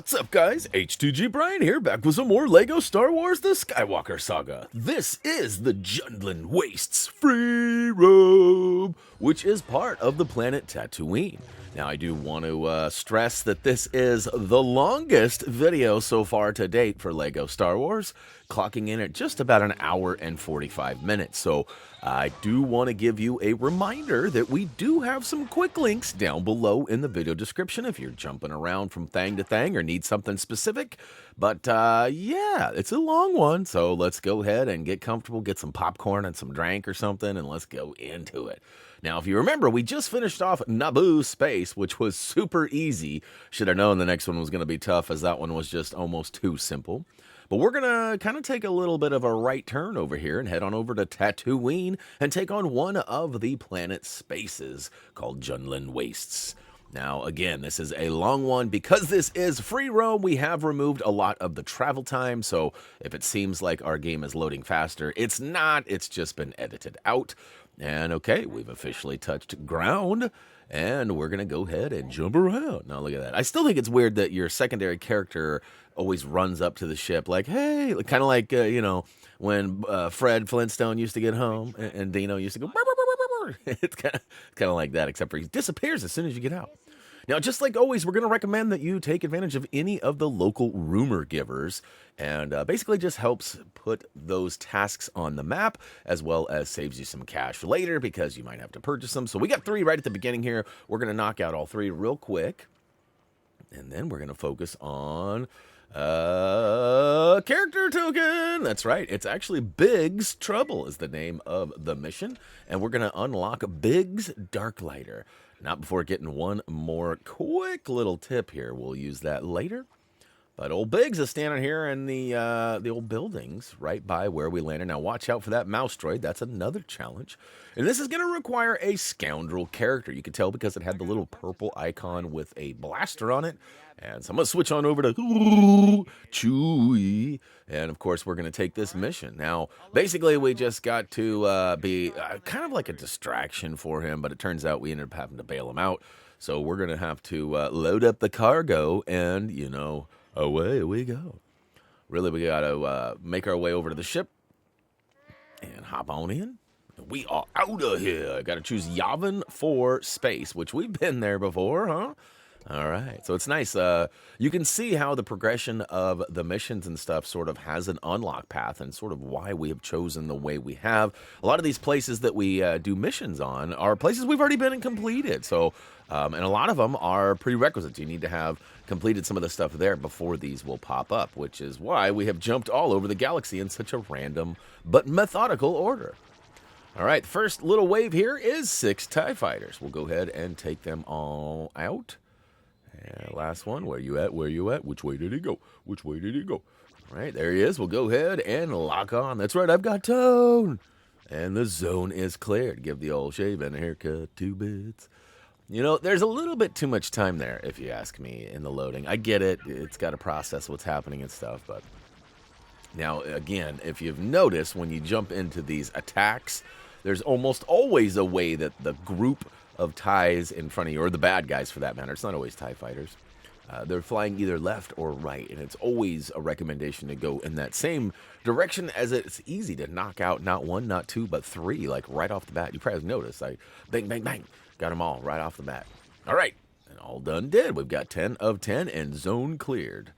What's up, guys? HTG Brian here, back with some more LEGO Star Wars The Skywalker Saga. This is the Jundland Wastes free roam, which is part of the planet Tatooine. Now, I do want to stress that this is the longest video so far to date for LEGO Star Wars, clocking in at just about an hour and 45 minutes. So I do want to give you a reminder that we do have some quick links down below in the video description if you're jumping around from thing to thing or need something specific. But yeah, it's a long one, so let's go ahead and get comfortable, get some popcorn and some drink or something, and let's go into it. Now, if you remember, we just finished off Naboo Space, which was super easy. Should have known the next one was going to be tough, as that one was just almost too simple. But we're going to kind of take a little bit of a right turn over here and head on over to Tatooine and take on one of the planet's spaces called Jundland Wastes. Now, again, this is a long one. Because this is free roam, we have removed a lot of the travel time. So if it seems like our game is loading faster, it's not. It's just been edited out. And okay, we've officially touched ground, and we're going to go ahead and jump around. Now, look at that. I still think it's weird that your secondary character always runs up to the ship like, hey, kind of like, you know, when Fred Flintstone used to get home and Dino used to go, burr, burr, burr, burr, burr. It's kind of like that, except for he disappears as soon as you get out. Now, just like always, we're going to recommend that you take advantage of any of the local rumor givers, and basically just helps put those tasks on the map, as well as saves you some cash later because you might have to purchase them. So we got 3 right at the beginning here. We're going to knock out all 3 real quick, and then we're going to focus on character token. That's right. It's actually Biggs Trouble is the name of the mission, and we're going to unlock Biggs Darklighter. Not before getting one more quick little tip here. We'll use that later. But old Biggs is standing here in the old buildings right by where we landed. Now watch out for that mouse droid. That's another challenge. And this is going to require a scoundrel character. You can tell because it had the little purple icon with a blaster on it. And so I'm going to switch on over to Chewie. And of course, we're going to take this mission. Now, basically, we just got to be kind of like a distraction for him. But it turns out we ended up having to bail him out. So we're going to have to load up the cargo and, you know, away we go. Really, we got to make our way over to the ship and hop on in. We are out of here. Got to choose Yavin for space, which we've been there before, huh? All right, so it's nice. You can see how the progression of the missions and stuff sort of has an unlock path and sort of why we have chosen the way we have. A lot of these places that we do missions on are places we've already been and completed. So, and a lot of them are prerequisites. You need to have completed some of the stuff there before these will pop up, which is why we have jumped all over the galaxy in such a random but methodical order. All right, the first little wave here is 6 TIE fighters. We'll go ahead and take them all out. And last one, where you at, where you at? Which way did he go? Which way did he go? All right, there he is. We'll go ahead and lock on. That's right, I've got tone. And the zone is cleared. Give the old shave and a haircut 2 bits. You know, there's a little bit too much time there, if you ask me, in the loading. I get it. It's got to process what's happening and stuff, but... Now, again, if you've noticed, when you jump into these attacks, there's almost always a way that the group of TIEs in front of you, or the bad guys for that matter, it's not always TIE fighters, they're flying either left or right, and it's always a recommendation to go in that same direction, as it's easy to knock out not 1, not 2, but 3, like right off the bat. You probably noticed, I bang, bang, bang, got them all right off the bat. All right, and all done did. We've got 10 of 10 and zone cleared,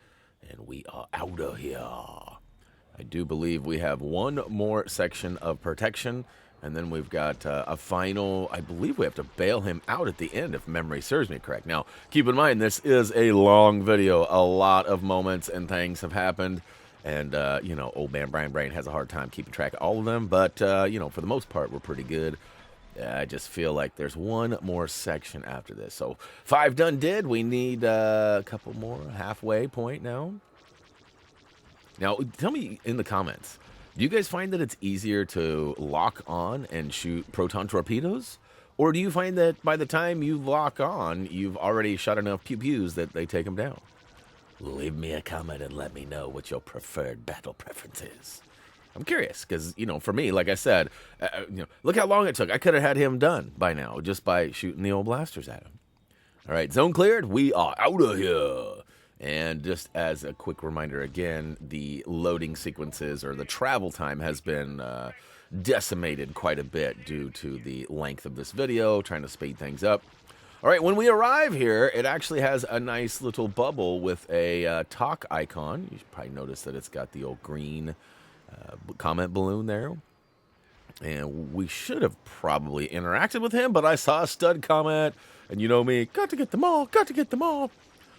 and we are out of here. I do believe we have one more section of protection, and then we've got a final, I believe we have to bail him out at the end, if memory serves me correct. Now, keep in mind, this is a long video. A lot of moments and things have happened, and, you know, old man Brian Brain has a hard time keeping track of all of them, but, you know, for the most part, we're pretty good. I just feel like there's one more section after this. So, 5 done did. We need a couple more, halfway point now. Now, tell me in the comments, do you guys find that it's easier to lock on and shoot proton torpedoes? Or do you find that by the time you lock on, you've already shot enough pew-pews that they take them down? Leave me a comment and let me know what your preferred battle preference is. I'm curious, because, you know, for me, like I said, you know, look how long it took. I could have had him done by now just by shooting the old blasters at him. All right, zone cleared. We are out of here. And just as a quick reminder again, the loading sequences or the travel time has been decimated quite a bit due to the length of this video, trying to speed things up. All right, when we arrive here, it actually has a nice little bubble with a talk icon. You should probably notice that it's got the old green comment balloon there. And we should have probably interacted with him, but I saw a stud comment, and you know me, got to get them all, got to get them all.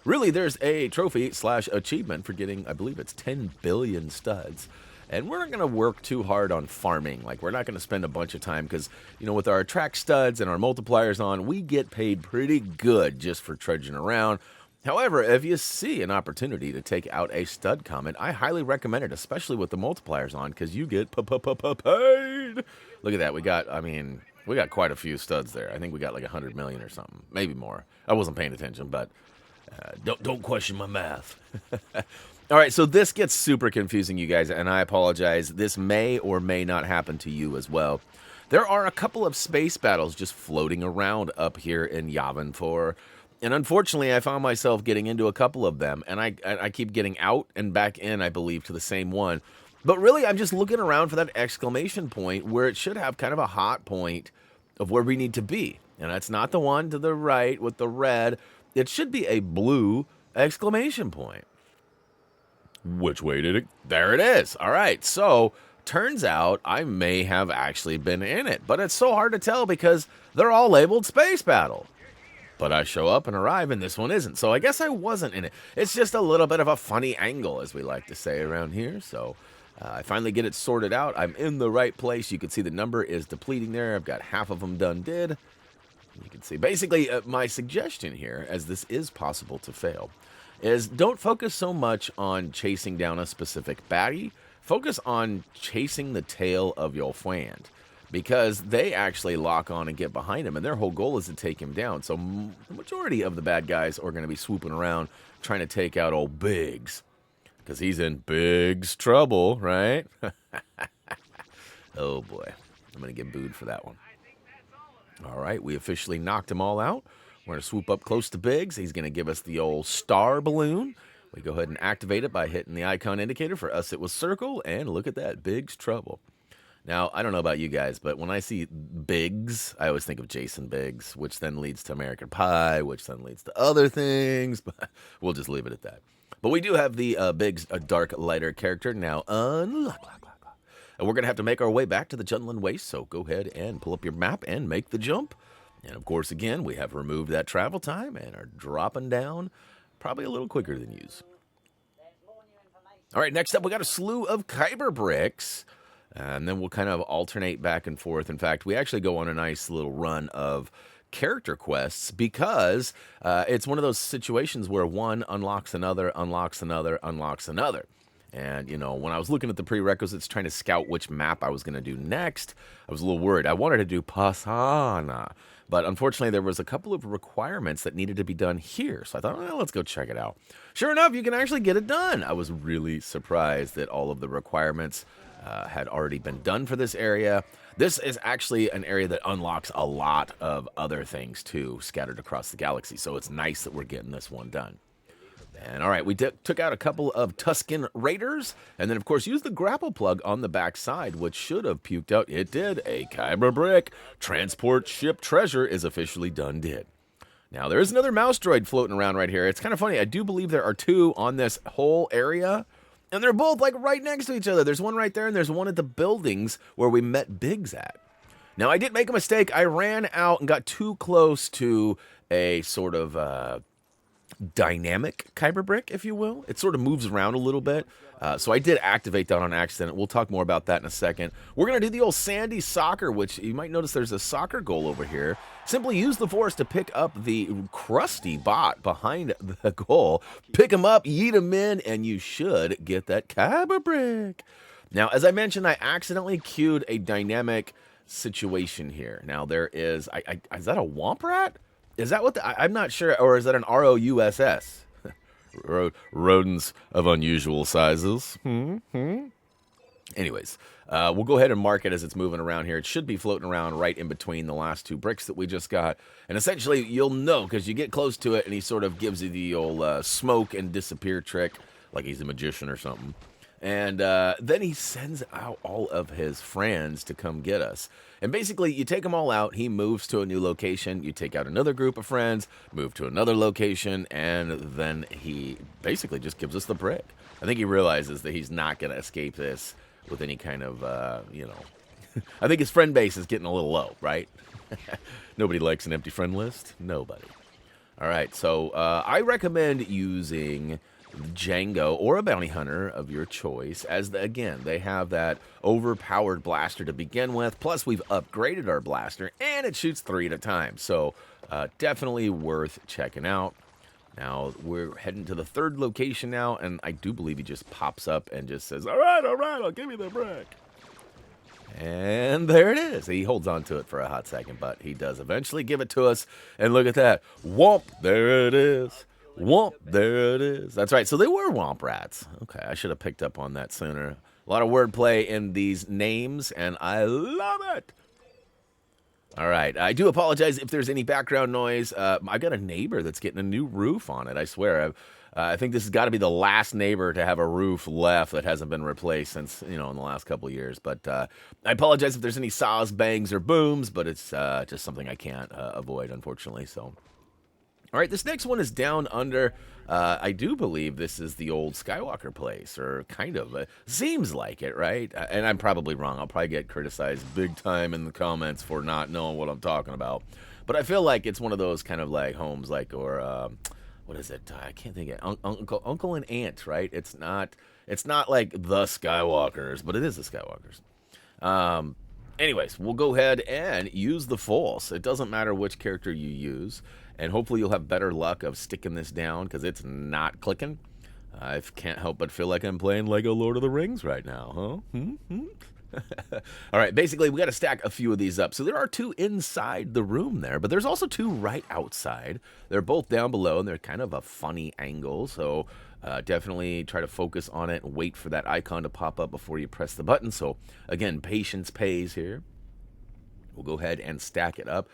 Really, there's a trophy / achievement for getting, I believe it's 10 billion studs. And we're not going to work too hard on farming. Like, we're not going to spend a bunch of time because, you know, with our attract studs and our multipliers on, we get paid pretty good just for trudging around. However, if you see an opportunity to take out a stud comment, I highly recommend it, especially with the multipliers on, because you get paid. Look at that. We got quite a few studs there. I think we got like 100 million or something, maybe more. I wasn't paying attention, but don't question my math. All right, so this gets super confusing, you guys, and I apologize. This may or may not happen to you as well. There are a couple of space battles just floating around up here in Yavin 4. And unfortunately, I found myself getting into a couple of them, and I keep getting out and back in, I believe, to the same one. But really, I'm just looking around for that exclamation point where it should have kind of a hot point of where we need to be. And that's not the one to the right with the red. It should be a blue exclamation point. Which way did it? There it is. All right, so turns out I may have actually been in it. But it's so hard to tell because they're all labeled Space Battle. But I show up and arrive, and this one isn't. So I guess I wasn't in it. It's just a little bit of a funny angle, as we like to say around here. So I finally get it sorted out. I'm in the right place. You can see the number is depleting there. I've got half of them done did. You can see. Basically, my suggestion here, as this is possible to fail, is don't focus so much on chasing down a specific baddie. Focus on chasing the tail of your friend. Because they actually lock on and get behind him, and their whole goal is to take him down. So the majority of the bad guys are going to be swooping around trying to take out old Biggs. Because he's in Biggs trouble, right? Oh, boy. I'm going to get booed for that one. All right, we officially knocked them all out. We're going to swoop up close to Biggs. He's going to give us the old star balloon. We go ahead and activate it by hitting the icon indicator. For us, it was circle, and look at that, Biggs trouble. Now, I don't know about you guys, but when I see Biggs, I always think of Jason Biggs, which then leads to American Pie, which then leads to other things, but we'll just leave it at that. But we do have the Biggs Darklighter character now unlocked. And we're going to have to make our way back to the Jundland Wastes, so go ahead and pull up your map and make the jump. And, of course, again, we have removed that travel time and are dropping down probably a little quicker than usual. All right, next up, we got a slew of Kyber bricks. And then we'll kind of alternate back and forth. In fact, we actually go on a nice little run of character quests because it's one of those situations where one unlocks another, unlocks another, unlocks another. And, you know, when I was looking at the prerequisites, trying to scout which map I was going to do next, I was a little worried. I wanted to do Pasana, but unfortunately there was a couple of requirements that needed to be done here. So I thought, well, let's go check it out. Sure enough, you can actually get it done. I was really surprised that all of the requirements had already been done for this area. This is actually an area that unlocks a lot of other things, too, scattered across the galaxy. So it's nice that we're getting this one done. And all right, we took out a couple of Tusken Raiders, and then, of course, used the grapple plug on the back side, which should have puked out. It did. A Kyber brick. Transport ship treasure is officially done did. Now, there is another mouse droid floating around right here. It's kind of funny. I do believe there are two on this whole area. And they're both, like, right next to each other. There's one right there, and there's one at the buildings where we met Biggs at. Now, I did make a mistake. I ran out and got too close to a sort of dynamic Kyber brick, if you will. It sort of moves around a little bit. So I did activate that on accident. We'll talk more about that in a second. We're going to do the old Sandy soccer, which you might notice there's a soccer goal over here. Simply use the Force to pick up the crusty bot behind the goal. Pick him up, yeet him in, and you should get that Kyber brick. Now, as I mentioned, I accidentally queued a dynamic situation here. Now, there is... is that a Womp rat? Is that what I'm not sure. Or is that an ROUSS? Rodents of unusual sizes. Anyways, we'll go ahead and mark it as it's moving around here. It should be floating around right in between the last 2 bricks that we just got. And essentially, you'll know because you get close to it and he sort of gives you the old smoke and disappear trick, like he's a magician or something. And then he sends out all of his friends to come get us. And basically, you take them all out, he moves to a new location, you take out another group of friends, move to another location, and then he basically just gives us the brick. I think he realizes that he's not going to escape this with any kind of, I think his friend base is getting a little low, right? Nobody likes an empty friend list? Nobody. All right, so I recommend using Django or a bounty hunter of your choice, as again, they have that overpowered blaster to begin with, plus we've upgraded our blaster, and it shoots 3 at a time, so definitely worth checking out. Now, we're heading to the 3rd location now, and I do believe he just pops up and just says, all right, I'll give you the brick. And there it is. He holds on to it for a hot second, but he does eventually give it to us, and look at that. Womp, there it is. Womp, there it is. That's right. So they were Womp rats. Okay, I should have picked up on that sooner. A lot of wordplay in these names, and I love it. All right. I do apologize if there's any background noise. I got a neighbor that's getting a new roof on it. I swear. I think this has got to be the last neighbor to have a roof left that hasn't been replaced since, in the last couple of years. But I apologize if there's any saws, bangs, or booms, but it's just something I can't avoid, unfortunately. So. All right, this next one is down under, I do believe this is the old Skywalker place, or kind of. Seems like it, right? And I'm probably wrong. I'll probably get criticized big time in the comments for not knowing what I'm talking about. But I feel like it's one of those kind of like homes, like, or, what is it? I can't think of it. Uncle and Aunt, right? It's not like the Skywalkers, but it is the Skywalkers. Anyways, we'll go ahead and use the Force. It doesn't matter which character you use. And hopefully you'll have better luck of sticking this down because it's not clicking. I can't help but feel like I'm playing Lego Lord of the Rings right now, huh? All right, basically we got to stack a few of these up. So there are 2 inside the room there, but there's also 2 right outside. They're both down below, and they're kind of a funny angle. So definitely try to focus on it and wait for that icon to pop up before you press the button. So again, patience pays here. We'll go ahead and stack it up.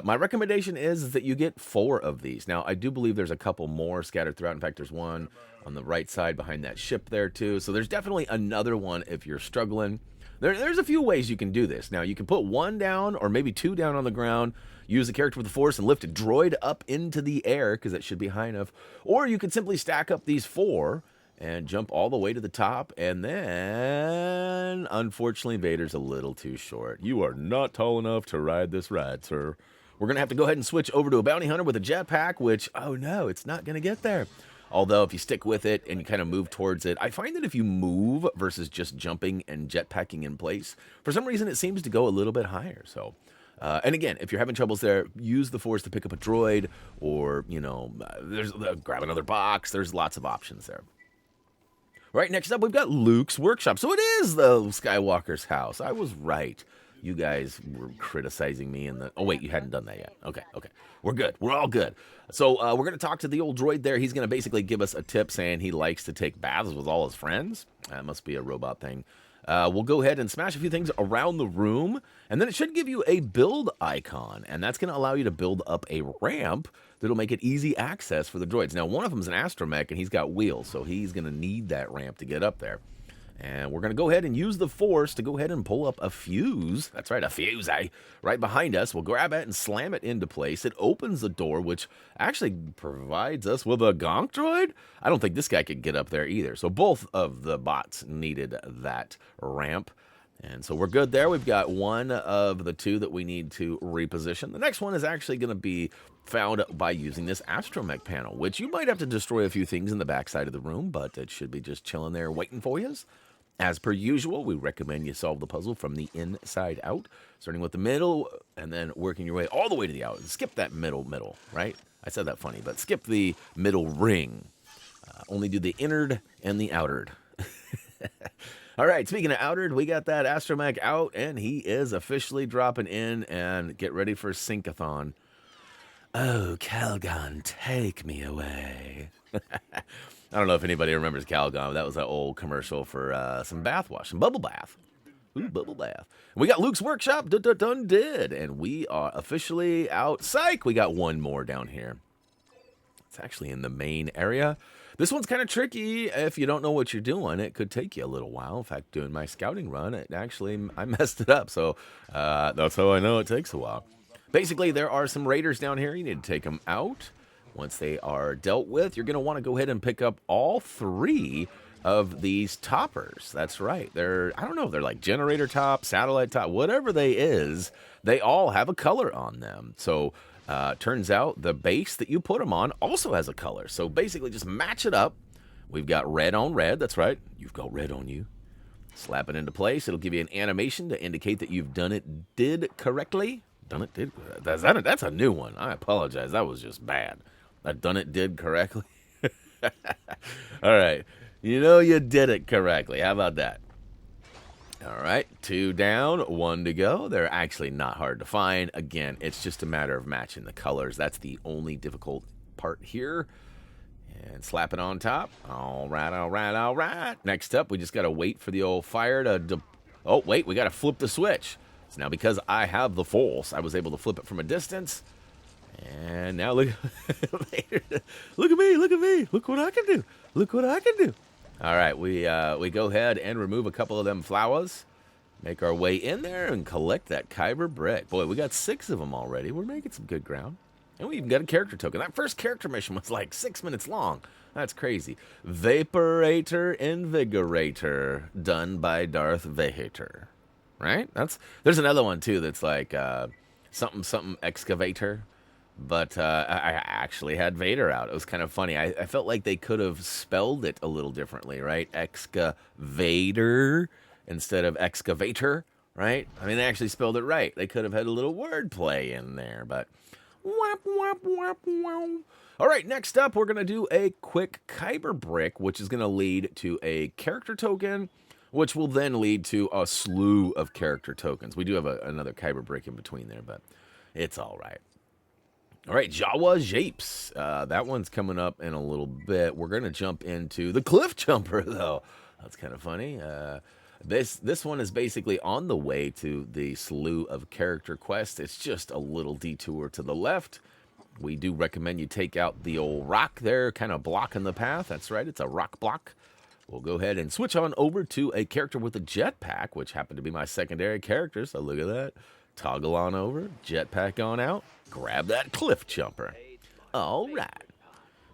My recommendation is that you get 4 of these. Now, I do believe there's a couple more scattered throughout. In fact, there's one on the right side behind that ship there, too. So there's definitely another one if you're struggling. There's a few ways you can do this. Now, you can put 1 down or maybe 2 down on the ground, use the character with the Force, and lift a droid up into the air because it should be high enough. Or you can simply stack up these 4 and jump all the way to the top, and then, unfortunately, Vader's a little too short. You are not tall enough to ride this ride, sir. We're going to have to go ahead and switch over to a bounty hunter with a jetpack, which, oh no, it's not going to get there. Although, if you stick with it and you kind of move towards it, I find that if you move versus just jumping and jetpacking in place, for some reason it seems to go a little bit higher. So, and again, if you're having troubles there, use the Force to pick up a droid, or, grab another box. There's lots of options there. Right, next up, we've got Luke's workshop. So it is the Skywalker's house. I was right. You guys were criticizing me in the... Oh, wait, you hadn't done that yet. Okay. We're good. We're all good. So we're going to talk to the old droid there. He's going to basically give us a tip saying he likes to take baths with all his friends. That must be a robot thing. We'll go ahead and smash a few things around the room, and then it should give you a build icon, and that's going to allow you to build up a ramp that'll make it easy access for the droids. Now, one of them is an astromech, and he's got wheels, so he's going to need that ramp to get up there. And we're going to go ahead and use the Force to go ahead and pull up a fuse. That's right, a fuse, right behind us. We'll grab it and slam it into place. It opens the door, which actually provides us with a Gonk droid. I don't think this guy could get up there either. So both of the bots needed that ramp. And so we're good there. We've got one of the 2 that we need to reposition. The next one is actually going to be found by using this astromech panel, which you might have to destroy a few things in the backside of the room, but it should be just chilling there waiting for you. As per usual, we recommend you solve the puzzle from the inside out, starting with the middle and then working your way all the way to the out. Skip that middle, right? I said that funny, but skip the middle ring. Only do the innard and the outered. All right, speaking of outered, we got that astromech out, and he is officially dropping in, and get ready for Syncathon. Oh, Calgon, take me away. I don't know if anybody remembers Calgon. That was an old commercial for some bath wash, some bubble bath. Ooh, bubble bath. We got Luke's Workshop done did, and we are officially out. Psych! We got one more down here. It's actually in the main area. This one's kind of tricky. If you don't know what you're doing, it could take you a little while. In fact, doing my scouting run, I messed it up. So that's how I know it takes a while. Basically, there are some raiders down here. You need to take them out. Once they are dealt with, you're going to want to go ahead and pick up all 3 of these toppers. That's right. I don't know if they're like generator top, satellite top, whatever they is, they all have a color on them. So turns out the base that you put them on also has a color. So basically just match it up. We've got red on red. That's right. You've got red on you. Slap it into place. It'll give you an animation to indicate that you've did correctly. That's a new one. I apologize. That was just bad. Did correctly. All right. You know you did it correctly. How about that? All right. 2 down, 1 to go. They're actually not hard to find. Again, it's just a matter of matching the colors. That's the only difficult part here. And slap it on top. All right, all right, all right. Next up, we just got to wait for the old fire to... Oh, wait, we got to flip the switch. So now because I have the Force, I was able to flip it from a distance. And now look, look at me, look at me. Look what I can do. Look what I can do. All right, we go ahead and remove a couple of them flowers. Make our way in there and collect that Kyber brick. Boy, we got 6 of them already. We're making some good ground. And we even got a character token. That first character mission was like 6 minutes long. That's crazy. Vaporator Invigorator, done by Darth Vader. Right? There's another one too that's like something Excavator. But I actually had Vader out. It was kind of funny. I felt like they could have spelled it a little differently, right? Excavator instead of excavator, right? I mean, they actually spelled it right. They could have had a little wordplay in there, but... Womp, womp, womp, womp. All right, next up, we're going to do a quick Kyber brick, which is going to lead to a character token, which will then lead to a slew of character tokens. We do have another Kyber brick in between there, but it's all right. All right, Jawa Japes. That one's coming up in a little bit. We're going to jump into the Cliff Jumper, though. That's kind of funny. This one is basically on the way to the slew of character quests. It's just a little detour to the left. We do recommend you take out the old rock there, kind of blocking the path. That's right, it's a rock block. We'll go ahead and switch on over to a character with a jetpack, which happened to be my secondary character, so look at that. Toggle on over, jetpack on out, grab that Cliff Jumper. All right.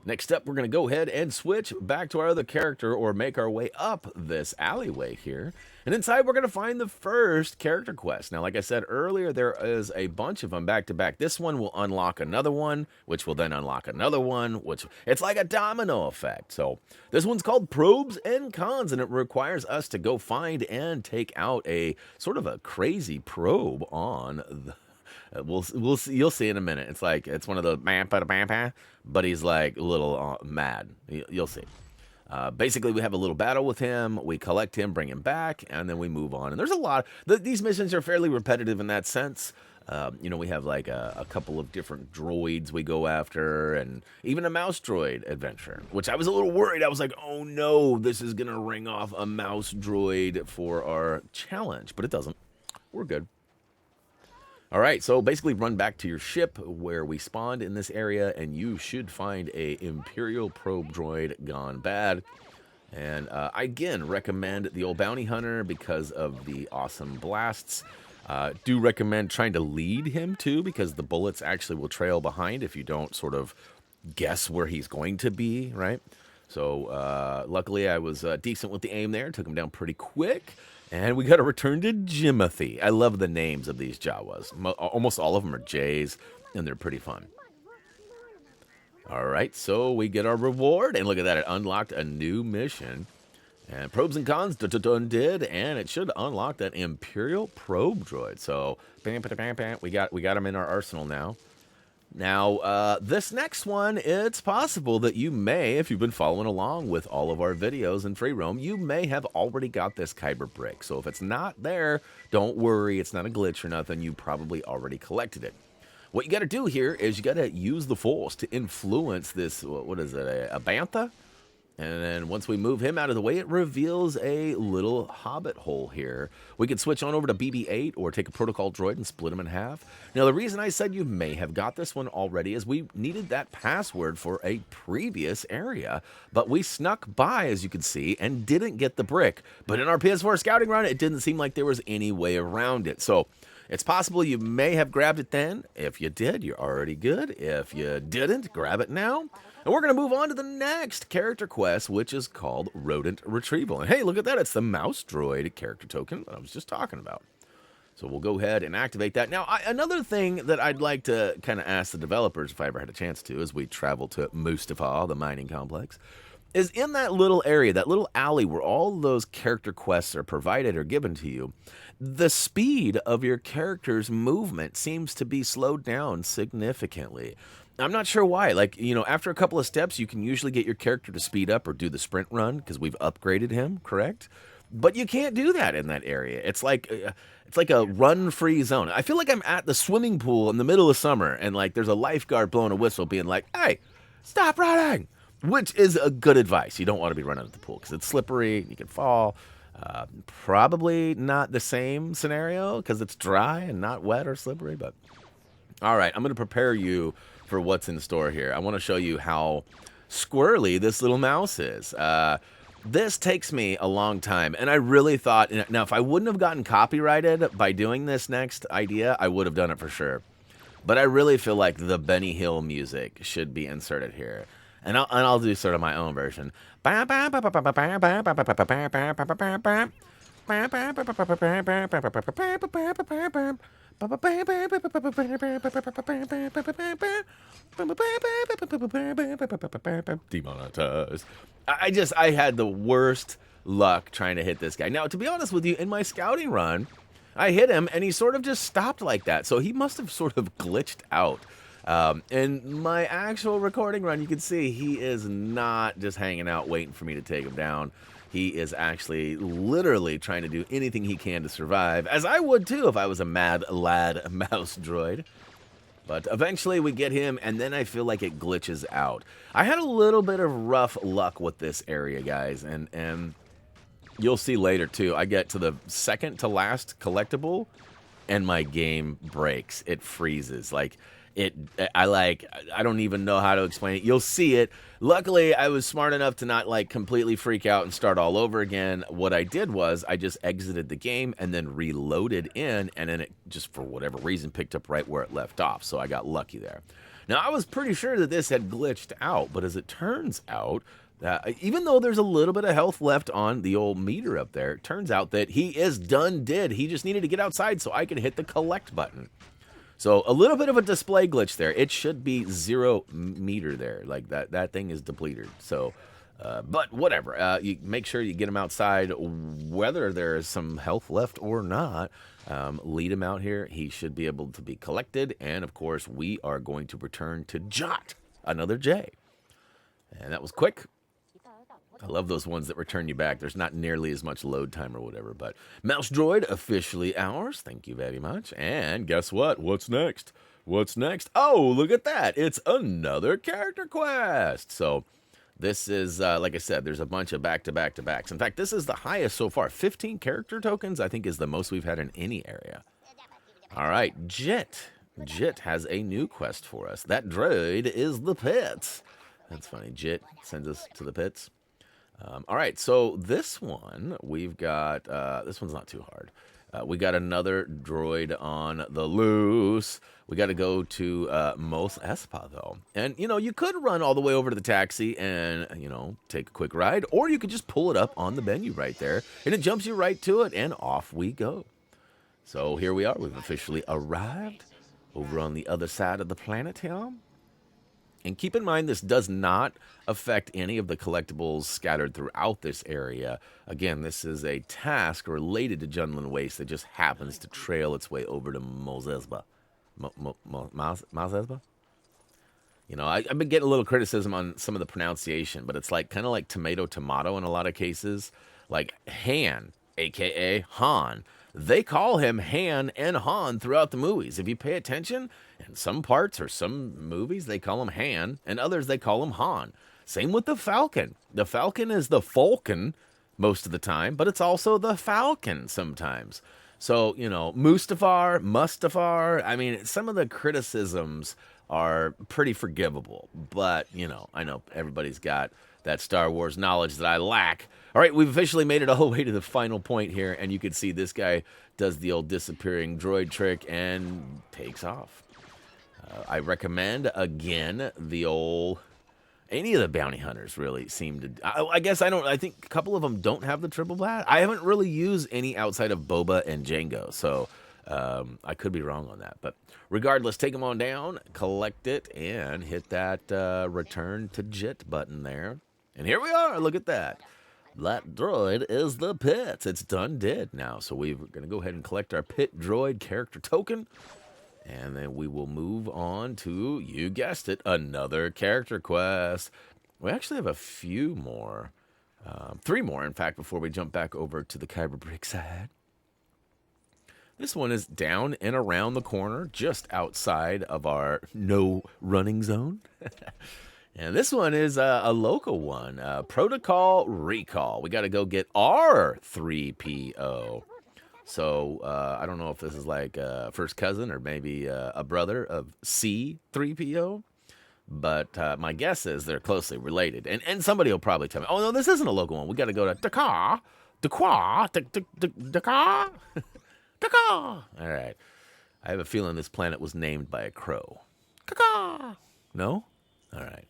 Next up, we're going to go ahead and switch back to our other character or make our way up this alleyway here. And inside, we're going to find the first character quest. Now, like I said earlier, there is a bunch of them back to back. This one will unlock another one, which will then unlock another one, which it's like a domino effect. So this one's called Probes and Cons, and it requires us to go find and take out a sort of a crazy probe on the... We'll see. You'll see in a minute. It's one of the but he's like a little mad. You'll see. Basically, we have a little battle with him. We collect him, bring him back, and then we move on. And there's a lot. These missions are fairly repetitive in that sense. We have like a couple of different droids we go after, and even a mouse droid adventure, which I was a little worried. I was like, oh no, this is gonna ring off a mouse droid for our challenge, but it doesn't. We're good. All right, so basically run back to your ship where we spawned in this area, and you should find a Imperial probe droid gone bad. And I, again, recommend the old bounty hunter because of the awesome blasts. Do recommend trying to lead him, too, because the bullets actually will trail behind if you don't sort of guess where he's going to be, right? So luckily I was decent with the aim there, took him down pretty quick. And we got to return to Jimothy. I love the names of these Jawas. Almost all of them are J's, and they're pretty fun. All right, so we get our reward. And look at that. It unlocked a new mission. And Probes and Cons did, and it should unlock that Imperial probe droid. So we got him in our arsenal now. Now, this next one, it's possible that you may, if you've been following along with all of our videos in free roam, you may have already got this Kyber brick. So if it's not there, don't worry. It's not a glitch or nothing. You probably already collected it. What you got to do here is you got to use the Force to influence this, what is it, a bantha? And then once we move him out of the way, it reveals a little hobbit hole here. We could switch on over to BB-8 or take a protocol droid and split them in half. Now, the reason I said you may have got this one already is we needed that password for a previous area, but we snuck by, as you can see, and didn't get the brick. But in our PS4 scouting run, it didn't seem like there was any way around it. So it's possible you may have grabbed it then. If you did, you're already good. If you didn't, grab it now. And we're going to move on to the next character quest, which is called Rodent Retrieval. And hey, look at that. It's the mouse droid character token that I was just talking about. So we'll go ahead and activate that. Now, another thing that I'd like to kind of ask the developers, if I ever had a chance to, as we travel to Mustafar, the mining complex, is in that little area, that little alley where all those character quests are provided or given to you, the speed of your character's movement seems to be slowed down significantly. I'm not sure why. Like, you know, after a couple of steps, you can usually get your character to speed up or do the sprint run because we've upgraded him, correct? But you can't do that in that area. It's like a run-free zone. I feel like I'm at the swimming pool in the middle of summer and like there's a lifeguard blowing a whistle being like, "Hey, stop running!" Which is a good advice. You don't want to be running at the pool because it's slippery, you can fall. Probably not the same scenario because it's dry and not wet or slippery, but all right, I'm going to prepare you for what's in store here. I want to show you how squirrely this little mouse is. This takes me a long time, and I really thought, now if I wouldn't have gotten copyrighted by doing this next idea, I would have done it for sure. But I really feel like the Benny Hill music should be inserted here. And I'll do sort of my own version. Demonetized. I had the worst luck trying to hit this guy. Now, to be honest with you, in my scouting run, I hit him and he sort of just stopped like that. So he must have sort of glitched out. In my actual recording run, you can see he is not just hanging out waiting for me to take him down. He is actually literally trying to do anything he can to survive, as I would too if I was a mad lad mouse droid. But eventually we get him, and then I feel like it glitches out. I had a little bit of rough luck with this area, guys, and you'll see later too. I get to the second to last collectible, and my game breaks. It freezes. Like, I don't even know how to explain it. You'll see it. Luckily, I was smart enough to not like completely freak out and start all over again. What I did was I just exited the game and then reloaded in, and then it just, for whatever reason, picked up right where it left off. So I got lucky there. Now, I was pretty sure that this had glitched out, but as it turns out, even though there's a little bit of health left on the old meter up there, it turns out that he is done did. He just needed to get outside so I could hit the collect button. So a little bit of a display glitch there. It should be 0 meter there. Like that thing is depleted. So, but whatever. You make sure you get him outside, whether there's some health left or not. Lead him out here. He should be able to be collected. And of course, we are going to return to Jot, another J. And that was quick. I love those ones that return you back. There's not nearly as much load time or whatever. But Mouse Droid, officially ours. Thank you very much. And guess what? What's next? What's next? Oh, look at that. It's another character quest. So this is, like I said, there's a bunch of back-to-back-to-backs. In fact, this is the highest so far. 15 character tokens, I think, is the most we've had in any area. All right, Jit. Jit has a new quest for us. That droid is the pits. That's funny. Jit sends us to the pits. All right, so this one, we've got, this one's not too hard. We got another droid on the loose. We got to go to Mos Espa, though. And, you know, you could run all the way over to the taxi and, you know, take a quick ride. Or you could just pull it up on the menu right there. And it jumps you right to it, and off we go. So here we are. We've officially arrived over on the other side of the planet here. And keep in mind, this does not affect any of the collectibles scattered throughout this area. Again, this is a task related to Jundland Wastes that just happens to trail its way over to Mos Espa. Mos Espa? You know, I've been getting a little criticism on some of the pronunciation, but it's like kind of like tomato in a lot of cases. Like Han, a.k.a. Han. They call him Han and Han throughout the movies. If you pay attention, in some parts or some movies, they call him Han, and others they call him Han. Same with the Falcon. The Falcon is the Falcon most of the time, but it's also the Falcon sometimes. So, you know, Mustafar, I mean, some of the criticisms are pretty forgivable. But, you know, I know everybody's got that Star Wars knowledge that I lack. All right, we've officially made it all the way to the final point here, and you can see this guy does the old disappearing droid trick and takes off. I recommend, again, the old... Any of the bounty hunters really seem to... I guess I think a couple of them don't have the triple blast. I haven't really used any outside of Boba and Jango, so I could be wrong on that. But regardless, take them on down, collect it, and hit that return to JIT button there. And here we are. Look at that. That droid is the pit. It's done did now. So we're going to go ahead and collect our pit droid character token. And then we will move on to, you guessed it, another character quest. We actually have a few more. 3 more, in fact, before we jump back over to the Kyber brick side. This one is down and around the corner, just outside of our no running zone. And this one is a local one, Protocol Recall. We got to go get our 3PO. So, I don't know if this is like a first cousin or maybe a brother of C-3PO. But my guess is they're closely related. And somebody will probably tell me, oh, no, this isn't a local one. We got to go to Dakar. Dakar. Dakar. Dakar. All right. I have a feeling this planet was named by a crow. Dakar. No? All right.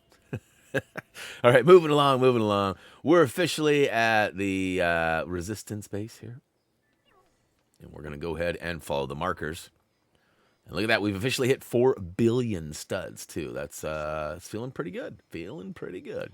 All right, moving along. We're officially at the resistance base here. And we're going to go ahead and follow the markers. And look at that. We've officially hit 4 billion studs, too. That's it's feeling pretty good.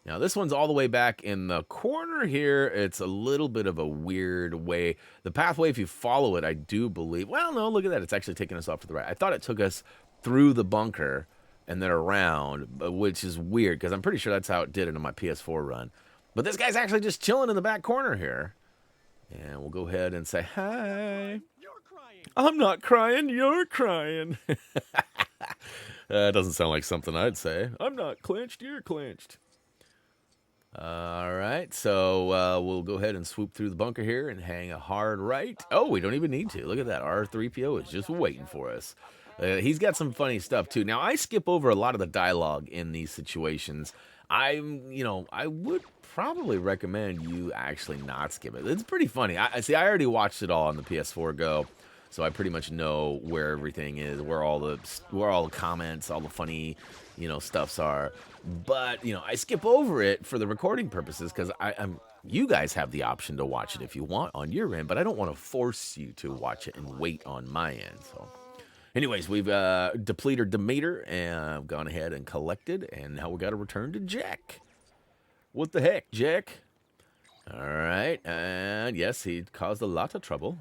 Now, this one's all the way back in the corner here. It's a little bit of a weird way. The pathway, if you follow it, I do believe... Well, no, look at that. It's actually taking us off to the right. I thought it took us through the bunker and then around, which is weird, because I'm pretty sure that's how it did it in my PS4 run. But this guy's actually just chilling in the back corner here. And we'll go ahead and say, hi. I'm not crying, you're crying. That doesn't sound like something I'd say. I'm not clenched, you're clenched. All right, so we'll go ahead and swoop through the bunker here and hang a hard right. Oh, we don't even need to. Look at that. Our 3PO is just waiting for us. He's got some funny stuff, too. Now, I skip over a lot of the dialogue in these situations. I would probably recommend you actually not skip it. It's pretty funny. I already watched it all on the PS4 Go, so I pretty much know where everything is, where all the comments, all the funny, stuffs are. But I skip over it for the recording purposes because you guys have the option to watch it if you want on your end, but I don't want to force you to watch it and wait on my end. So, anyways, we've depleted Demeter and gone ahead and collected, and now we got to return to Jack. What the heck, Jack? All right, and yes, he caused a lot of trouble.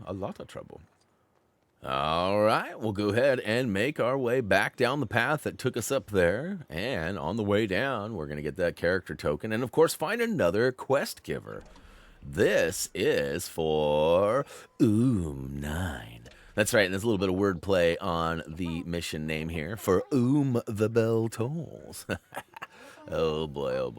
All right, we'll go ahead and make our way back down the path that took us up there. And on the way down, we're going to get that character token and, of course, find another quest giver. This is for 9. That's right, and there's a little bit of wordplay on the mission name here for the bell tolls. Oh, boy.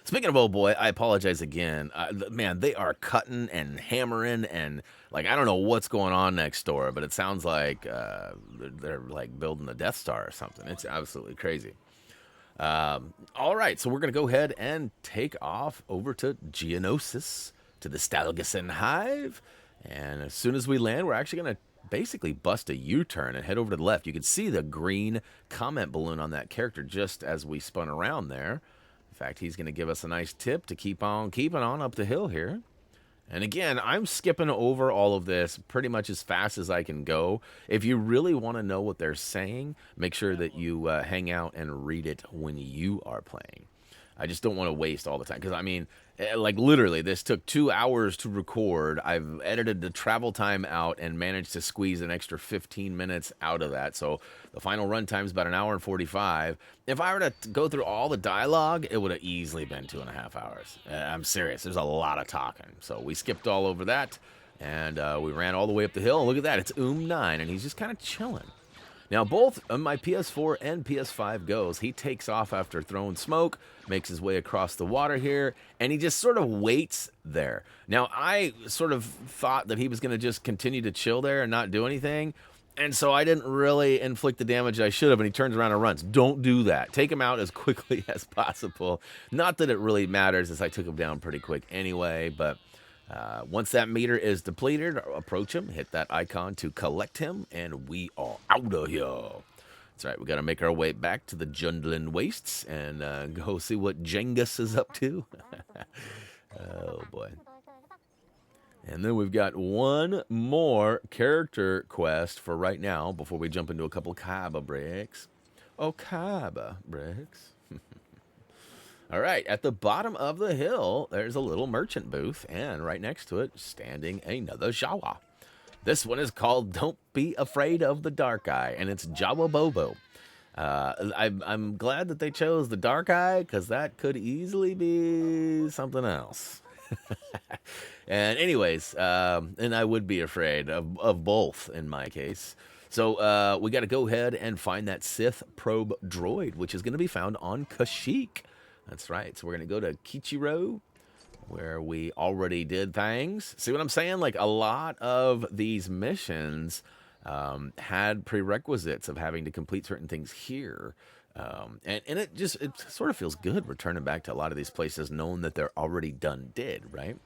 Speaking of oh boy, I apologize again. Man, they are cutting and hammering and, I don't know what's going on next door, but it sounds like they're, building the Death Star or something. It's absolutely crazy. All right, so we're going to go ahead and take off over to Geonosis, to the Stalgason Hive. And as soon as we land, we're actually going to basically bust a U-turn and head over to the left. You can see the green comment balloon on that character just as we spun around there. In fact, he's going to give us a nice tip to keep on keeping on up the hill here. And again, I'm skipping over all of this pretty much as fast as I can go. If you really want to know what they're saying, make sure that you hang out and read it when you are playing. I just don't want to waste all the time. Because, literally, this took 2 hours to record. I've edited the travel time out and managed to squeeze an extra 15 minutes out of that. So the final run time is about 1 hour and 45. If I were to go through all the dialogue, it would have easily been 2.5 hours. I'm serious. There's a lot of talking. So we skipped all over that. And we ran all the way up the hill. And look at that. It's 9. And he's just kind of chilling. Now, both on my PS4 and PS5 goes, he takes off after throwing smoke, makes his way across the water here, and he just sort of waits there. Now, I sort of thought that he was going to just continue to chill there and not do anything, and so I didn't really inflict the damage I should have, and he turns around and runs. Don't do that. Take him out as quickly as possible. Not that it really matters, as I took him down pretty quick anyway, but once that meter is depleted, approach him, hit that icon to collect him, and we are out of here. That's right, we got to make our way back to the Jundland Wastes and go see what Jengus is up to. Oh, boy. And then we've got one more character quest for right now before we jump into a couple Kyber bricks. Oh, Kyber bricks. All right, at the bottom of the hill, there's a little merchant booth, and right next to it, standing another Jawa. This one is called Don't Be Afraid of the Dark Eye, and it's Jawa Bobo. I'm glad that they chose the Dark Eye, because that could easily be something else. And anyways, and I would be afraid of both in my case. So we got to go ahead and find that Sith probe droid, which is going to be found on Kashyyyk. That's right. So we're going to go to Kichiro, where we already did things. See what I'm saying? Like, a lot of these missions had prerequisites of having to complete certain things here. And it sort of feels good returning back to a lot of these places knowing that they're already did, right?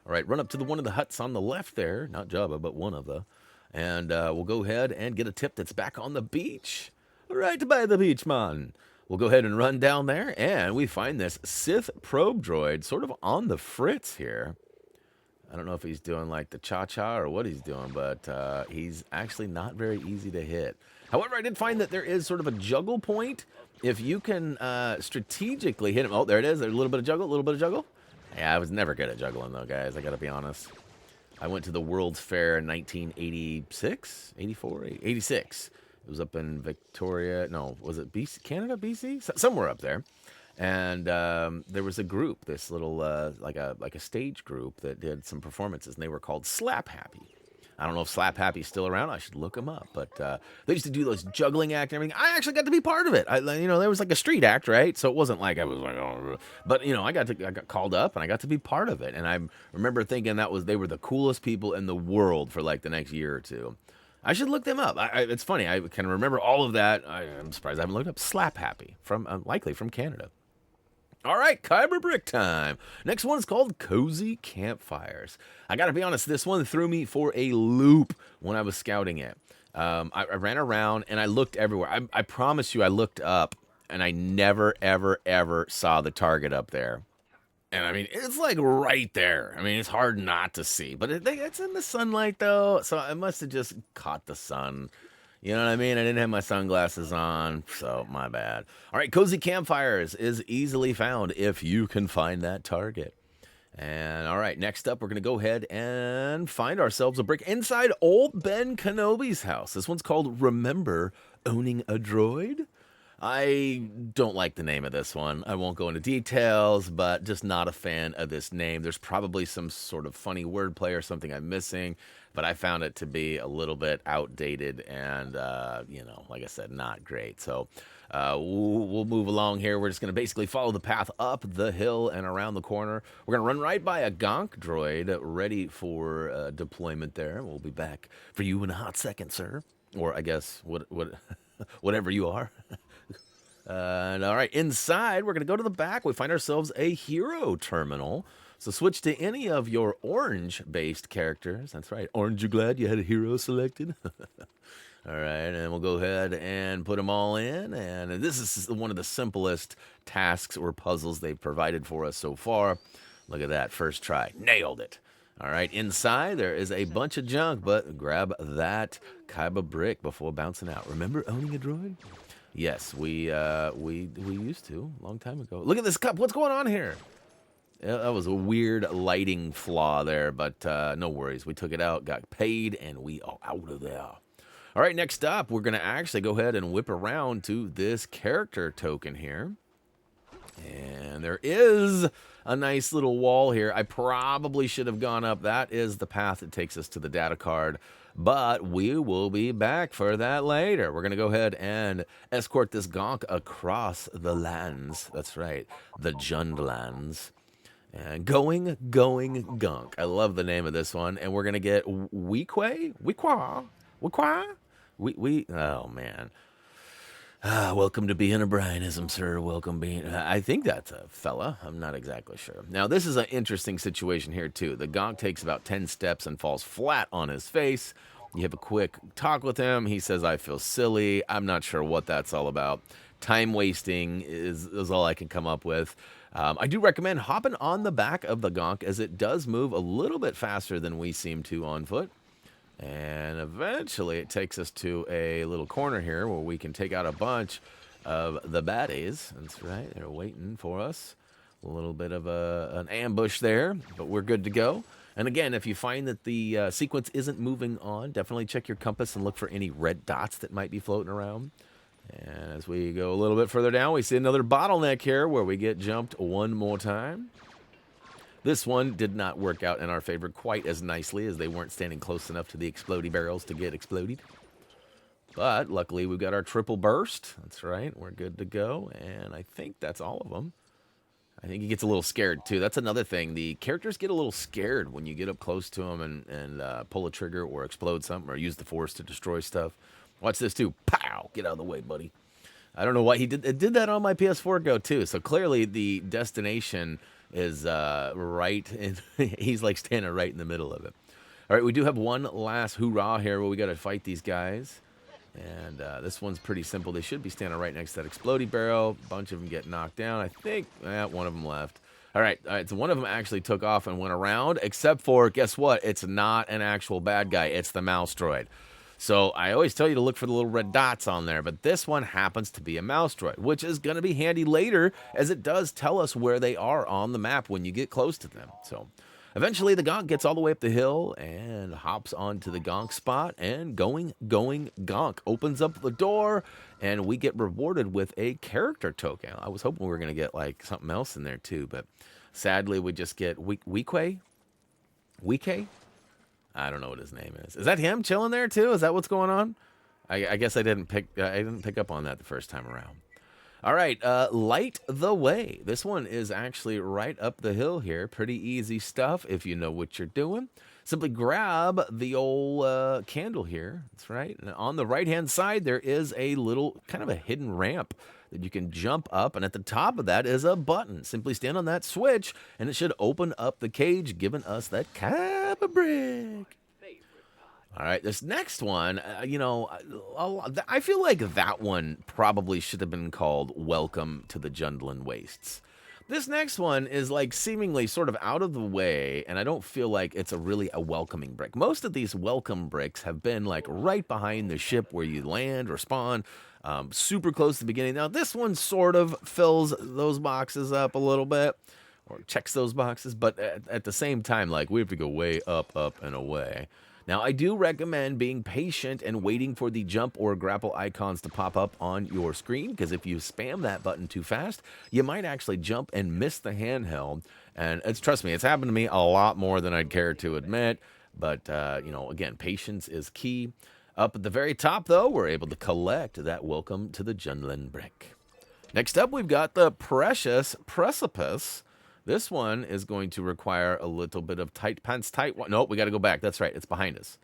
All right, run up to one of the huts on the left there. Not Jabba, but one of the. And we'll go ahead and get a tip that's back on the beach. Right by the beach, man. We'll go ahead and run down there, and we find this Sith probe droid sort of on the fritz here. I don't know if he's doing like the cha-cha or what he's doing, but he's actually not very easy to hit. However, I did find that there is sort of a juggle point. If you can strategically hit him. Oh, there it is. There's a little bit of juggle, a little bit of juggle. Yeah, I was never good at juggling, though, guys. I got to be honest. I went to the World's Fair in 1986, 84, 86. It was up in Victoria. No, was it BC, Canada, BC? Somewhere up there. And there was a group, this little, like a stage group that did some performances, and they were called Slap Happy. I don't know if Slap Happy's still around. I should look them up. But they used to do those juggling act and everything. I actually got to be part of it. There was like a street act, right? So it wasn't like I was like, oh. But, I got called up, and I got to be part of it. And I remember thinking they were the coolest people in the world for like the next year or two. I should look them up. It's funny. I can remember all of that. I'm surprised I haven't looked up Slap Happy, likely from Canada. All right, Kyber brick time. Next one is called Cozy Campfires. I got to be honest, this one threw me for a loop when I was scouting it. I ran around and I looked everywhere. I promise you I looked up and I never, ever, ever saw the target up there. And I mean, it's like right there. I mean, it's hard not to see, but it's in the sunlight though. So I must have just caught the sun. You know what I mean? I didn't have my sunglasses on, so my bad. All right, Cozy Campfires is easily found if you can find that target. And all right, next up, we're going to go ahead and find ourselves a brick inside old Ben Kenobi's house. This one's called Remember Owning a Droid? I don't like the name of this one. I won't go into details, but just not a fan of this name. There's probably some sort of funny wordplay or something I'm missing, but I found it to be a little bit outdated and, like I said, not great. So we'll move along here. We're just going to basically follow the path up the hill and around the corner. We're going to run right by a Gonk droid ready for deployment there. We'll be back for you in a hot second, sir. Or I guess whatever you are. And all right, inside, we're going to go to the back. We find ourselves a hero terminal. So switch to any of your orange-based characters. That's right. Aren't you glad you had a hero selected? All right, and we'll go ahead and put them all in. And this is one of the simplest tasks or puzzles they've provided for us so far. Look at that. First try. Nailed it. All right, inside there is a bunch of junk, but grab that Kyber brick before bouncing out. Remember owning a droid? Yes, we used to a long time ago. Look at this cup. What's going on here? Yeah, that was a weird lighting flaw there, but no worries. We took it out, got paid, and we are out of there. All right, next up, we're going to actually go ahead and whip around to this character token here. And there is a nice little wall here. I probably should have gone up. That is the path that takes us to the data card. But we will be back for that later. We're going to go ahead and escort this Gonk across the lands. That's right, the Jundlands. And going Gonk. I love the name of this one. And we're going to get Weequay? Oh, man. Welcome to being a Brianism, sir. Welcome being... I think that's a fella. I'm not exactly sure. Now, this is an interesting situation here, too. The Gonk takes about 10 steps and falls flat on his face. You have a quick talk with him. He says, I feel silly. I'm not sure what that's all about. Time wasting is all I can come up with. I do recommend hopping on the back of the Gonk, as it does move a little bit faster than we seem to on foot. And eventually it takes us to a little corner here where we can take out a bunch of the baddies. That's right, they're waiting for us. A little bit of an ambush there, but we're good to go. And again, if you find that the sequence isn't moving on, definitely check your compass and look for any red dots that might be floating around. And as we go a little bit further down, we see another bottleneck here where we get jumped one more time. This one did not work out in our favor quite as nicely, as they weren't standing close enough to the explodey barrels to get exploded. But luckily, we've got our triple burst. That's right. We're good to go. And I think that's all of them. I think he gets a little scared, too. That's another thing. The characters get a little scared when you get up close to them and pull a trigger or explode something or use the force to destroy stuff. Watch this, too. Pow! Get out of the way, buddy. I don't know why he did. It did that on my PS4 Go, too. So clearly, the destination is right, and he's like standing right in the middle of it. All right, we do have one last hoorah here where we got to fight these guys, and this one's pretty simple. They should be standing right next to that explodey barrel. A bunch of them get knocked down. I think one of them left. All right, so one of them actually took off and went around, except for, guess what? It's not an actual bad guy. It's the mouse droid. So I always tell you to look for the little red dots on there, but this one happens to be a mouse droid, which is going to be handy later, as it does tell us where they are on the map when you get close to them. So eventually the Gonk gets all the way up the hill and hops onto the Gonk spot, and going Gonk opens up the door, and we get rewarded with a character token. I was hoping we were going to get like something else in there too, but sadly we just get Weequay? I don't know what his name is. Is that him chilling there too? Is that what's going on? I guess I didn't pick up on that the first time around. All right, light the way. This one is actually right up the hill here. Pretty easy stuff if you know what you're doing. Simply grab the old candle here. That's right. And on the right-hand side, there is a little kind of a hidden ramp that you can jump up, and at the top of that is a button. Simply stand on that switch, and it should open up the cage, giving us that Kyber brick. All right, this next one, I feel like that one probably should have been called Welcome to the Jundland Wastes. This next one is like seemingly sort of out of the way, and I don't feel like it's a welcoming brick. Most of these welcome bricks have been like right behind the ship where you land or spawn, super close to the beginning. Now, this one sort of fills those boxes up a little bit, or checks those boxes, but at the same time, like, we have to go way up, and away. Now, I do recommend being patient and waiting for the jump or grapple icons to pop up on your screen, because if you spam that button too fast, you might actually jump and miss the handheld. And trust me, it's happened to me a lot more than I'd care to admit. But, again, patience is key. Up at the very top, though, we're able to collect that Welcome to the Jundland brick. Next up, we've got the precious Precipice. This one is going to require a little bit of tight. Nope, we got to go back. That's right. It's behind us.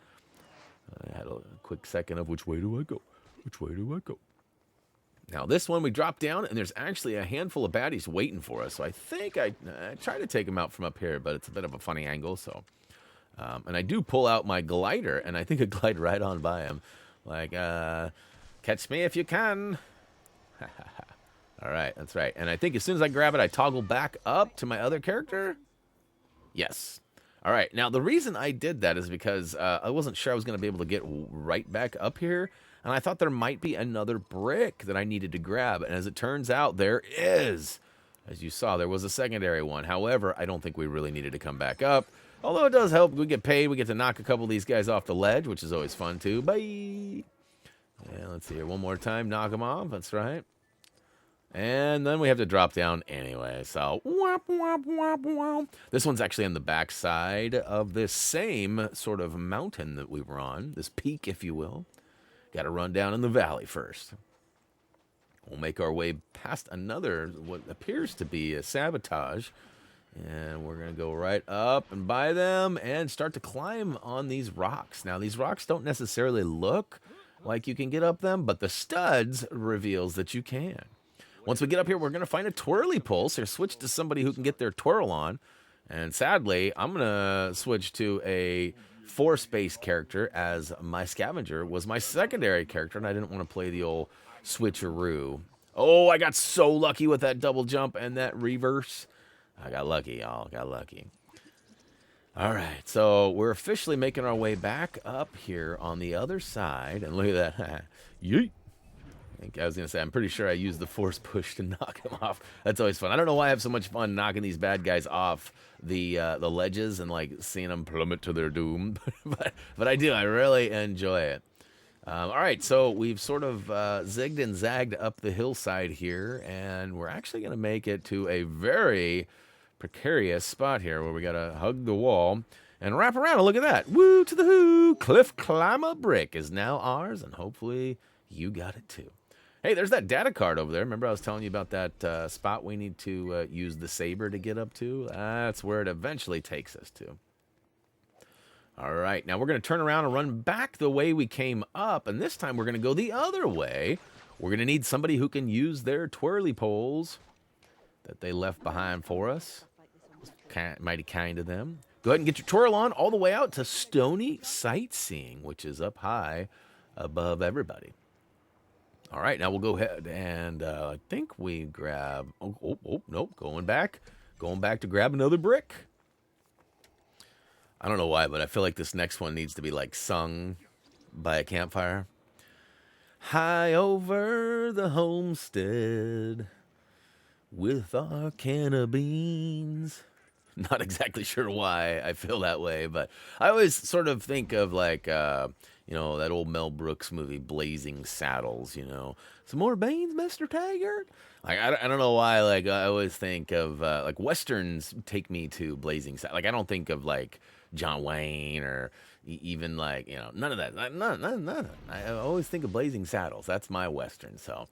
I had a quick second of which way do I go? Which way do I go? Now, this one we drop down, and there's actually a handful of baddies waiting for us. So I think I try to take them out from up here, but it's a bit of a funny angle. So, and I do pull out my glider, and I think I glide right on by him. Like, catch me if you can. All right, that's right. And I think as soon as I grab it, I toggle back up to my other character. Yes. All right. Now, the reason I did that is because I wasn't sure I was going to be able to get right back up here. And I thought there might be another brick that I needed to grab. And as it turns out, there is. As you saw, there was a secondary one. However, I don't think we really needed to come back up. Although it does help. We get paid. We get to knock a couple of these guys off the ledge, which is always fun, too. Bye. Yeah, let's see here. One more time. Knock them off. That's right. And then we have to drop down anyway. So, This one's actually on the back side of this same sort of mountain that we were on, this peak, if you will. Got to run down in the valley first. We'll make our way past another, what appears to be a sabotage. And we're going to go right up and by them and start to climb on these rocks. Now, these rocks don't necessarily look like you can get up them, but the studs reveals that you can. Once we get up here, we're going to find a twirly pole, so switch to somebody who can get their twirl on. And sadly, I'm going to switch to a force-based character, as my scavenger was my secondary character, and I didn't want to play the old switcheroo. Oh, I got so lucky with that double jump and that reverse. I got lucky, y'all. Got lucky. All right, so we're officially making our way back up here on the other side. And look at that. Yeet. I was going to say, I'm pretty sure I used the force push to knock him off. That's always fun. I don't know why I have so much fun knocking these bad guys off the ledges and, like, seeing them plummet to their doom. but I do. I really enjoy it. All right, so we've sort of zigged and zagged up the hillside here, and we're actually going to make it to a very precarious spot here where we got to hug the wall and wrap around. And look at that. Woo to the hoo. Cliff Climber brick is now ours, and hopefully you got it too. Hey, there's that data card over there. Remember I was telling you about that spot we need to use the saber to get up to? That's where it eventually takes us to. All right, now we're going to turn around and run back the way we came up, and this time we're going to go the other way. We're going to need somebody who can use their twirly poles that they left behind for us. Mighty kind of them. Go ahead and get your twirl on all the way out to Stony Sightseeing, which is up high above everybody. All right, now we'll go ahead and I think we grab... Nope, going back to grab another brick. I don't know why, but I feel like this next one needs to be, like, sung by a campfire. High over the homestead with our can of beans. Not exactly sure why I feel that way, but I always sort of think of, like, you know, that old Mel Brooks movie, Blazing Saddles, you know. Some more beans, Mr. Taggart? Like, I don't know why, like, I always think of, like, Westerns take me to Blazing Saddles. Like, I don't think of, like, John Wayne or even, like, you know, none of that. None. I always think of Blazing Saddles. That's my Western, so...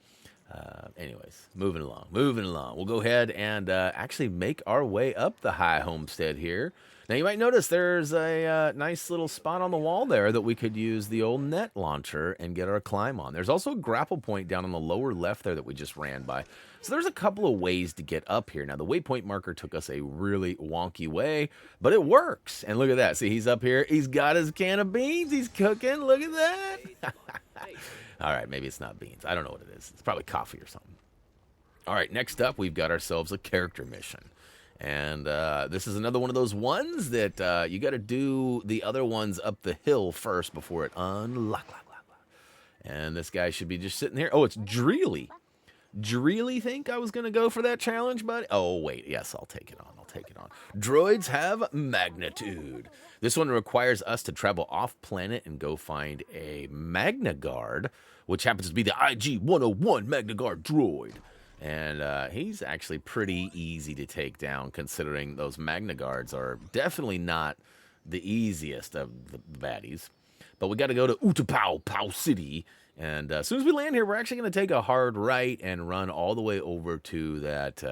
anyways, moving along. We'll go ahead and actually make our way up the high homestead here. Now, you might notice there's a nice little spot on the wall there that we could use the old net launcher and get our climb on. There's also a grapple point down on the lower left there that we just ran by. So there's a couple of ways to get up here. Now, the waypoint marker took us a really wonky way, but it works. And look at that. See, he's up here. He's got his can of beans. He's cooking. Look at that. All right, maybe it's not beans. I don't know what it is. It's probably coffee or something. All right, next up, we've got ourselves a character mission. And this is another one of those ones that you got to do the other ones up the hill first before it unlocks. And this guy should be just sitting here. Oh, it's Dreely. Dreely think I was going to go for that challenge, buddy? Oh, wait. Yes, I'll take it on. Droids have magnitude. This one requires us to travel off-planet and go find a MagnaGuard, which happens to be the IG-101 MagnaGuard droid. And he's actually pretty easy to take down, considering those MagnaGuards are definitely not the easiest of the baddies. But we got to go to Utapau City. And as soon as we land here, we're actually going to take a hard right and run all the way over to that...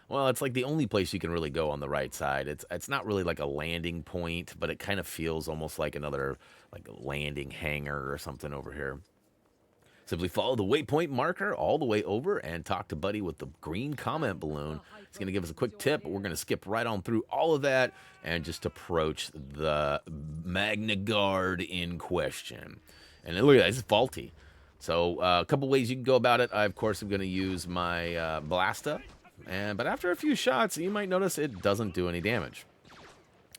well, it's like the only place you can really go on the right side. It's not really like a landing point, but it kind of feels almost like another like landing hangar or something over here. Simply follow the waypoint marker all the way over and talk to Buddy with the green comment balloon. He's going to give us a quick tip, but we're going to skip right on through all of that and just approach the MagnaGuard in question. And look at that, it's faulty. So a couple ways you can go about it. I, of course, am going to use my Blasta. But after a few shots, you might notice it doesn't do any damage.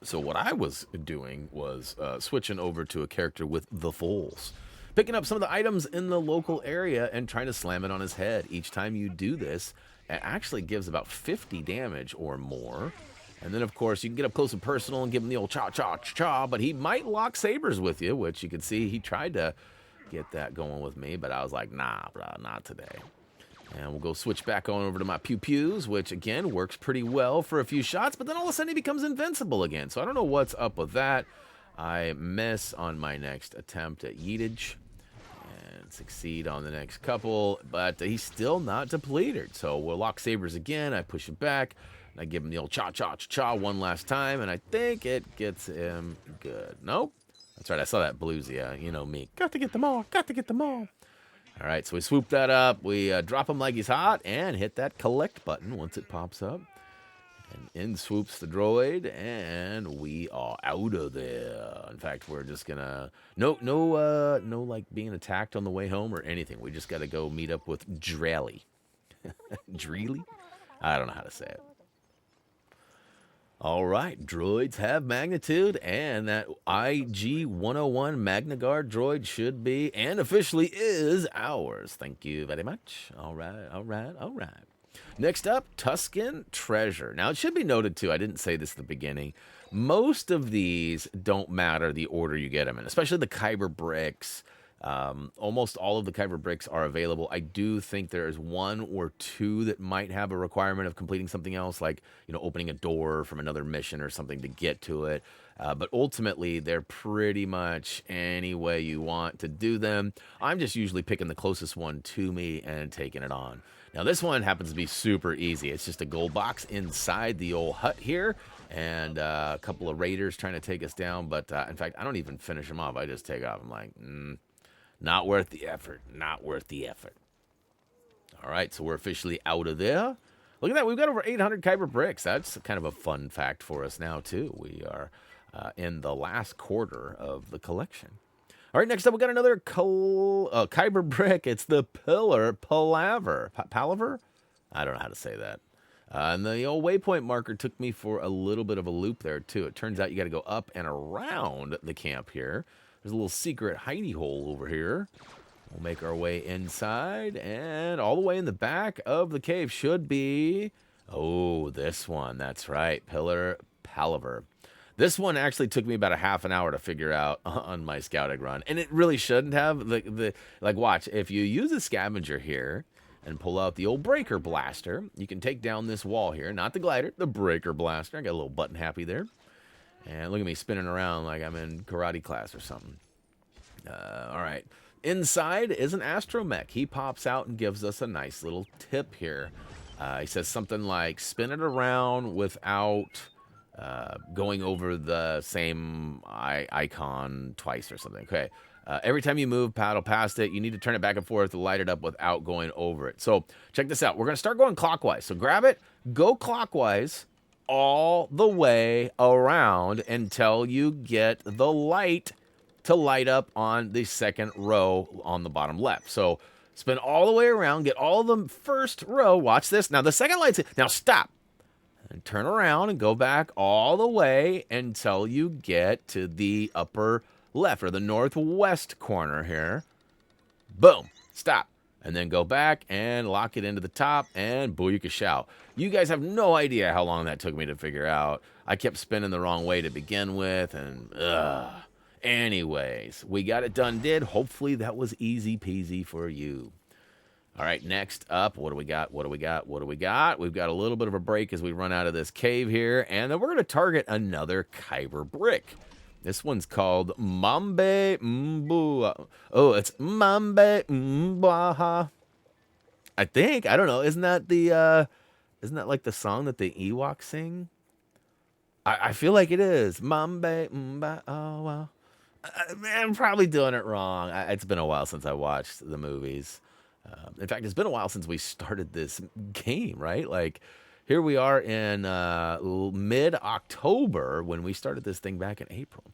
So what I was doing was switching over to a character with the Foals. Picking up some of the items in the local area and trying to slam it on his head. Each time you do this, it actually gives about 50 damage or more. And then, of course, you can get up close and personal and give him the old cha-cha-cha, but he might lock sabers with you, which you can see he tried to get that going with me, but I was like, nah, bro, not today. And we'll go switch back on over to my pew-pews, which, again, works pretty well for a few shots, but then all of a sudden he becomes invincible again. So I don't know what's up with that. I miss on my next attempt at yeetage and succeed on the next couple, but he's still not depleted. So we'll lock sabers again. I push him back. I give him the old cha-cha-cha-cha one last time, and I think it gets him good. Nope. That's right. I saw that bluesy. You know me. Got to get them all. Got to get them all. All right, so we swoop that up, we drop him like he's hot, and hit that collect button once it pops up. And in swoops the droid, and we are out of there. In fact, we're just gonna no like being attacked on the way home or anything. We just got to go meet up with Drelly. Dreely? I don't know how to say it. All right, droids have magnitude, and that IG-101 MagnaGuard droid should be, and officially is, ours. Thank you very much. All right, all right, all right. Next up, Tusken Treasure. Now, it should be noted, too, I didn't say this at the beginning, most of these don't matter the order you get them in, especially the Kyber bricks. Almost all of the Kyber bricks are available. I do think there is one or two that might have a requirement of completing something else, like, you know, opening a door from another mission or something to get to it. But ultimately, they're pretty much any way you want to do them. I'm just usually picking the closest one to me and taking it on. Now, this one happens to be super easy. It's just a gold box inside the old hut here, and a couple of raiders trying to take us down. But, in fact, I don't even finish them off. I just take off. I'm like, not worth the effort. Not worth the effort. All right, so we're officially out of there. Look at that. We've got over 800 Kyber bricks. That's kind of a fun fact for us now, too. We are in the last quarter of the collection. All right, next up, we got another Kyber brick. It's the Palaver. Palaver? I don't know how to say that. And the old waypoint marker took me for a little bit of a loop there, too. It turns out you got to go up and around the camp here. There's a little secret hidey hole over here. We'll make our way inside, and all the way in the back of the cave should be, oh, this one. That's right, Palaver. This one actually took me about a half an hour to figure out on my scouting run, and it really shouldn't have. Like, watch, if you use a scavenger here and pull out the old breaker blaster, you can take down this wall here, not the glider, the breaker blaster. I got a little button happy there. And look at me spinning around like I'm in karate class or something. All right. Inside is an astromech. He pops out and gives us a nice little tip here. He says something like, spin it around without going over the same icon twice or something. Okay. Every time you move, paddle past it, you need to turn it back and forth to light it up without going over it. So check this out. We're going to start going clockwise. So grab it, go clockwise all the way around until you get the light to light up on the second row on the bottom left. So spin all the way around, get all the first row. Watch this. Now the second light's in. Now stop and turn around and go back all the way until you get to the upper left or the northwest corner here. Boom. Stop. And then go back and lock it into the top, and booyakashow. You guys have no idea how long that took me to figure out. I kept spinning the wrong way to begin with, and anyways, we got it done. Hopefully that was easy peasy for you. All right, next up, what do we got? We've got a little bit of a break as we run out of this cave here, and then we're going to target another Kyber brick. This one's called Monbay Mbua. Oh, it's Monbay Mbaha. I think. I don't know. Isn't that like the song that the Ewoks sing? I feel like it is. Monbay Mbaha. Oh, wow. I'm probably doing it wrong. It's been a while since I watched the movies. In fact, it's been a while since we started this game, right? Like, here we are in mid-October when we started this thing back in April.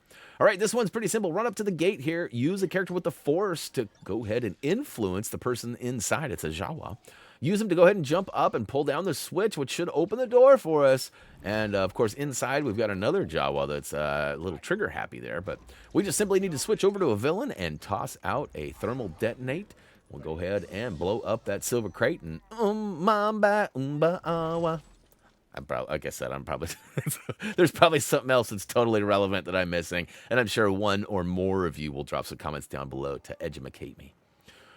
All right, this one's pretty simple. Run up to the gate here. Use a character with the Force to go ahead and influence the person inside. It's a Jawa. Use them to go ahead and jump up and pull down the switch, which should open the door for us. And, of course, inside we've got another Jawa that's a little trigger happy there. But we just simply need to switch over to a villain and toss out a thermal detonate. We'll go ahead and blow up that silver crate and like I said, I'm probably there's probably something else that's totally relevant that I'm missing, and I'm sure one or more of you will drop some comments down below to educate me.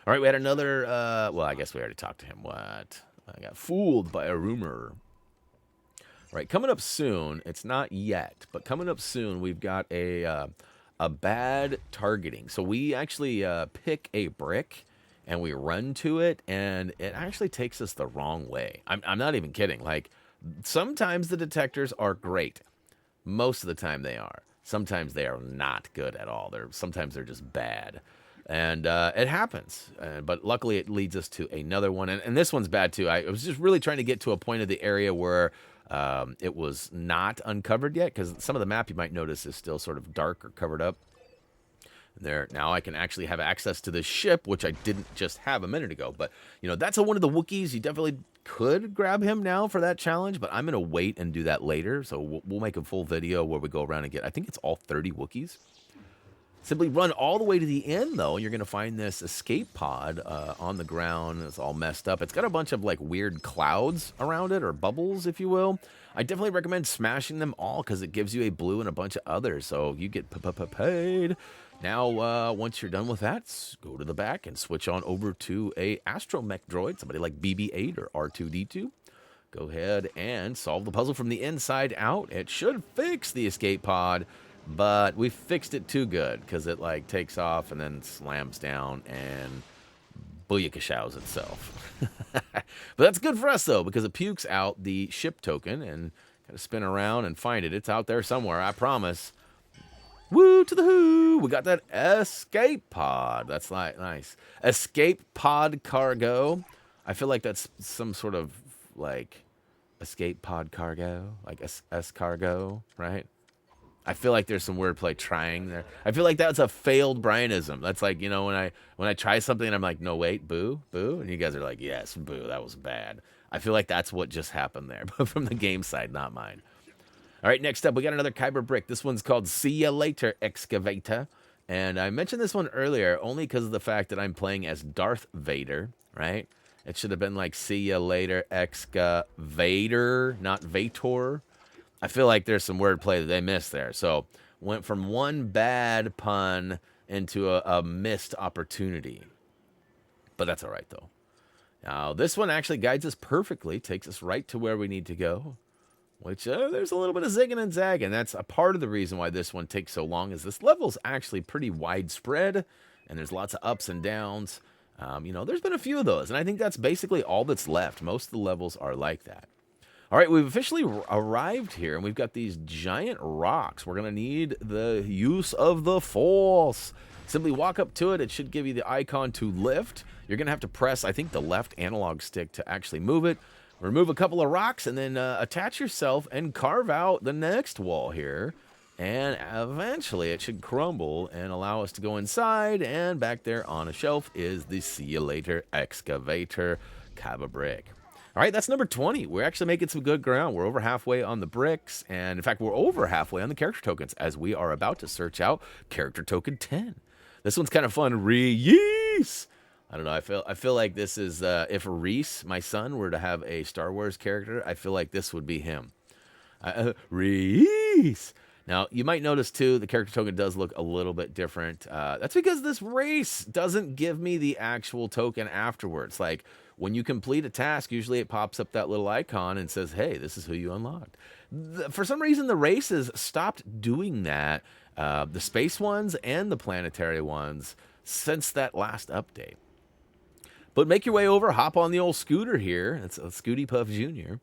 All right, we had another, well, I guess we already talked to him. What? I got fooled by a rumor. All right, coming up soon, it's not yet, but coming up soon, we've got a bad targeting. So we actually pick a brick, and we run to it, and it actually takes us the wrong way. I'm not even kidding. Like, sometimes the detectors are great. Most of the time they are. Sometimes they are not good at all. Sometimes they're just bad. And it happens. But luckily it leads us to another one. And this one's bad too. I was just really trying to get to a point of the area where it was not uncovered yet. Because some of the map you might notice is still sort of dark or covered up. There, now I can actually have access to this ship, which I didn't just have a minute ago. But, you know, that's one of the Wookiees. You definitely could grab him now for that challenge, but I'm going to wait and do that later. So we'll make a full video where we go around and get, I think it's all 30 Wookiees. Simply run all the way to the end, though, and you're going to find this escape pod on the ground. It's all messed up. It's got a bunch of, like, weird clouds around it, or bubbles, if you will. I definitely recommend smashing them all because it gives you a blue and a bunch of others, so you get paid. Now, once you're done with that, go to the back and switch on over to a astromech droid, somebody like BB-8 or R2-D2. Go ahead and solve the puzzle from the inside out. It should fix the escape pod, but we fixed it too good because it, like, takes off and then slams down and booyakashows itself. But that's good for us, though, because it pukes out the ship token and kind of spin around and find it. It's out there somewhere, I promise. Woo to the who! We got that escape pod. That's like nice. Escape pod cargo. I feel like that's some sort of, like, escape pod cargo, like escargot, right? I feel like there's some wordplay trying there. I feel like that's a failed Brianism. That's like, you know, when I try something and I'm like, no, wait, boo, and you guys are like, yes, boo, that was bad. I feel like that's what just happened there, but from the game side, not mine. All right, next up, we got another Kyber brick. This one's called Seeya Later Excavator. And I mentioned this one earlier only because of the fact that I'm playing as Darth Vader, right? It should have been like Seeya Later Excavator, not Vator. I feel like there's some wordplay that they missed there. So went from one bad pun into a missed opportunity. But that's all right, though. Now, this one actually guides us perfectly, takes us right to where we need to go. Which, there's a little bit of zigging and zagging. That's a part of the reason why this one takes so long, is this level's actually pretty widespread, and there's lots of ups and downs. You know, there's been a few of those, and I think that's basically all that's left. Most of the levels are like that. All right, we've officially arrived here, and we've got these giant rocks. We're going to need the use of the Force. Simply walk up to it. It should give you the icon to lift. You're going to have to press, I think, the left analog stick to actually move it. Remove a couple of rocks and then attach yourself and carve out the next wall here. And eventually it should crumble and allow us to go inside. And back there on a shelf is the Seeya Later Excavator Kyber brick. All right, that's number 20. We're actually making some good ground. We're over halfway on the bricks. And in fact, we're over halfway on the character tokens as we are about to search out character token 10. This one's kind of fun. Ree-Yees! I don't know. I feel like this is if Reese, my son, were to have a Star Wars character, I feel like this would be him. Reese. Now, you might notice, too, the character token does look a little bit different. That's because this race doesn't give me the actual token afterwards. Like, when you complete a task, usually it pops up that little icon and says, hey, this is who you unlocked. For some reason, the races stopped doing that, the space ones and the planetary ones, since that last update. But make your way over, hop on the old scooter here. It's a Scooty Puff Jr.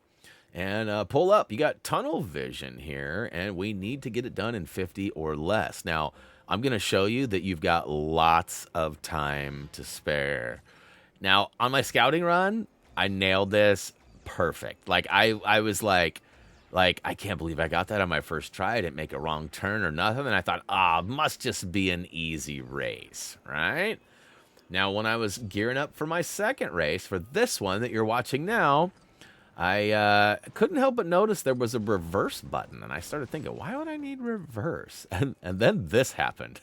And pull up. You got tunnel vision here, and we need to get it done in 50 or less. Now, I'm going to show you that you've got lots of time to spare. Now, on my scouting run, I nailed this perfect. Like, I was like, I can't believe I got that on my first try. I didn't make a wrong turn or nothing. And I thought, must just be an easy race, right? Now, when I was gearing up for my second race, for this one that you're watching now, I couldn't help but notice there was a reverse button. And I started thinking, why would I need reverse? And then this happened.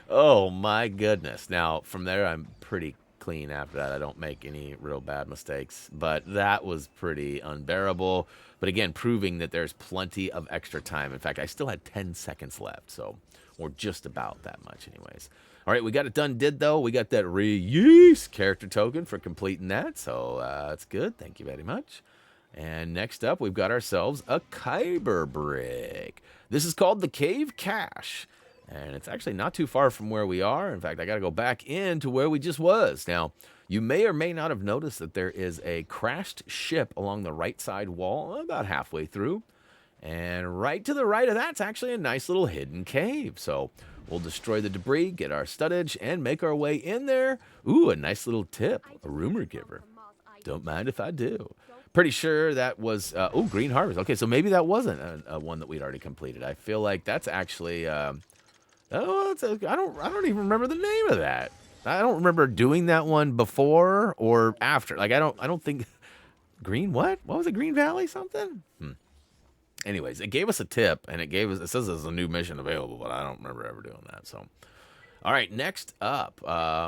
Oh, my goodness. Now, from there, I'm pretty clean after that. I don't make any real bad mistakes. But that was pretty unbearable. But again, proving that there's plenty of extra time. In fact, I still had 10 seconds left. So or just about that much anyways. All right, we got it done though. We got that Ree-Yees character token for completing that, so that's good. Thank you very much. And next up, we've got ourselves a Kyber brick. This is called the Cave Cache, and it's actually not too far from where we are. In fact, I got to go back into where we just was. Now, you may or may not have noticed that there is a crashed ship along the right side wall, about halfway through. And right to the right of that's actually a nice little hidden cave. So we'll destroy the debris, get our studdage, and make our way in there. Ooh, a nice little tip, a rumor giver. Don't mind if I do. Pretty sure that was, Green Harvest. Okay, so maybe that wasn't a one that we'd already completed. I feel like that's actually, I don't even remember the name of that. I don't remember doing that one before or after. Like, I don't think, Green what? What was it, Green Valley something? Anyways, it gave us a tip, and it says there's a new mission available, but I don't remember ever doing that, so. All right, next up,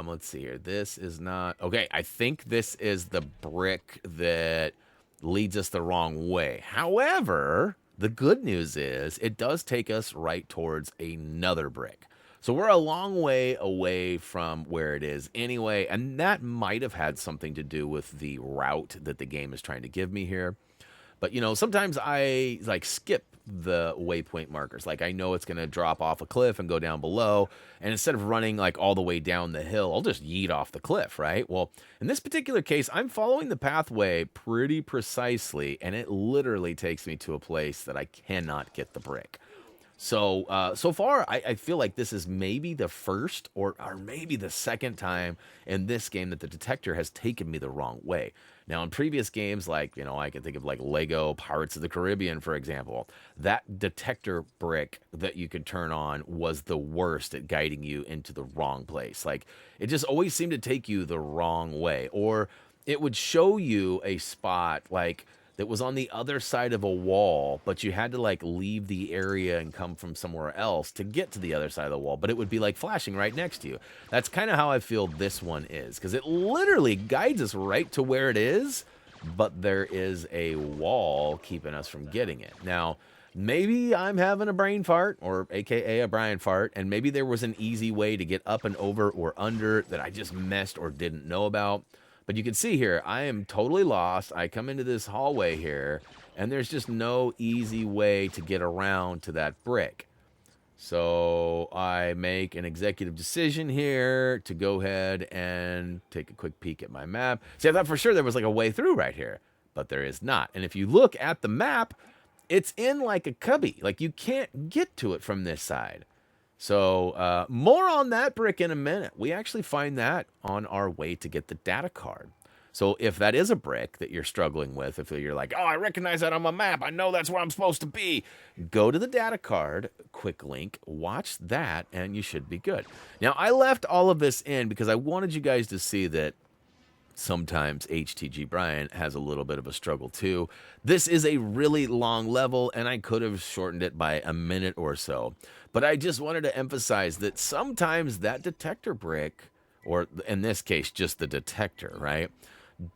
let's see here. This is not, okay, I think this is the brick that leads us the wrong way. However, the good news is it does take us right towards another brick. So we're a long way away from where it is anyway, and that might have had something to do with the route that the game is trying to give me here. But, you know, sometimes I, like, skip the waypoint markers. Like, I know it's going to drop off a cliff and go down below, and instead of running, like, all the way down the hill, I'll just yeet off the cliff, right? Well, in this particular case, I'm following the pathway pretty precisely, and it literally takes me to a place that I cannot get the brick. So, so far, I feel like this is maybe the first or maybe the second time in this game that the detector has taken me the wrong way. Now, in previous games, like, you know, I can think of like Lego Pirates of the Caribbean, for example, that detector brick that you could turn on was the worst at guiding you into the wrong place. Like, it just always seemed to take you the wrong way, or it would show you a spot like that was on the other side of a wall, but you had to like leave the area and come from somewhere else to get to the other side of the wall, but it would be like flashing right next to you. That's kind of how I feel this one is, because it literally guides us right to where it is, but there is a wall keeping us from getting it. Now, maybe I'm having a brain fart, or AKA a Brian fart, and maybe there was an easy way to get up and over or under that I just missed or didn't know about. But you can see here, I am totally lost. I come into this hallway here, and there's just no easy way to get around to that brick. So I make an executive decision here to go ahead and take a quick peek at my map. See, I thought for sure there was like a way through right here, but there is not. And if you look at the map, it's in like a cubby. Like, you can't get to it from this side. So more on that brick in a minute. We actually find that on our way to get the data card. So if that is a brick that you're struggling with, if you're like, oh, I recognize that on my map, I know that's where I'm supposed to be, go to the data card, quick link, watch that, and you should be good. Now, I left all of this in because I wanted you guys to see that sometimes HTG Brian has a little bit of a struggle too. This is a really long level, and I could have shortened it by a minute or so. But I just wanted to emphasize that sometimes that detector brick, or in this case, just the detector, right,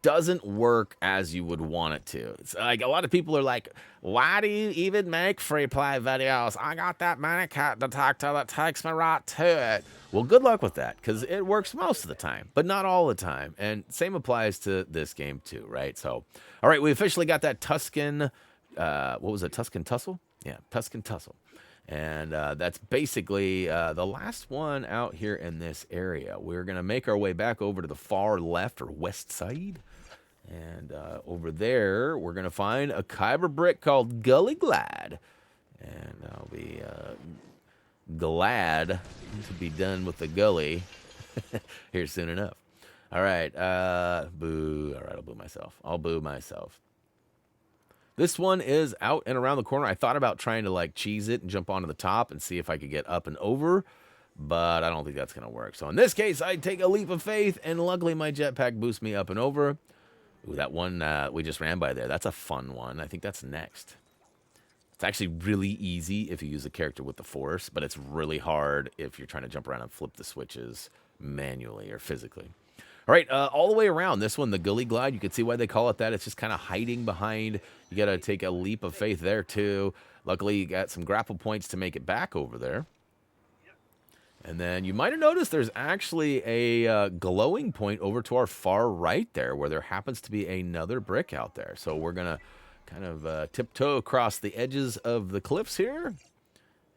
doesn't work as you would want it to. It's like a lot of people are like, why do you even make free play videos? I got that MagnaGuard detector that takes me right to it. Well, good luck with that, because it works most of the time, but not all the time. And same applies to this game too, right? So, all right, we officially got that Tusken, what was it, Tusken Tussle? Yeah, Tusken Tussle. And that's basically the last one out here in this area. We're going to make our way back over to the far left or west side. And over there, we're going to find a Kyber brick called Gully Glad. And I'll be glad to be done with the gully here soon enough. All right, boo. All right, I'll boo myself. I'll boo myself. This one is out and around the corner. I thought about trying to like cheese it and jump onto the top and see if I could get up and over, but I don't think that's going to work. So in this case, I take a leap of faith, and luckily my jetpack boosts me up and over. Ooh, that one we just ran by there, that's a fun one. I think that's next. It's actually really easy if you use a character with the Force, but it's really hard if you're trying to jump around and flip the switches manually or physically. All right, all the way around, this one, the Gully Glide, you can see why they call it that. It's just kind of hiding behind. You got to take a leap of faith there, too. Luckily, you got some grapple points to make it back over there. And then you might have noticed there's actually a glowing point over to our far right there where there happens to be another brick out there. So we're going to kind of tiptoe across the edges of the cliffs here.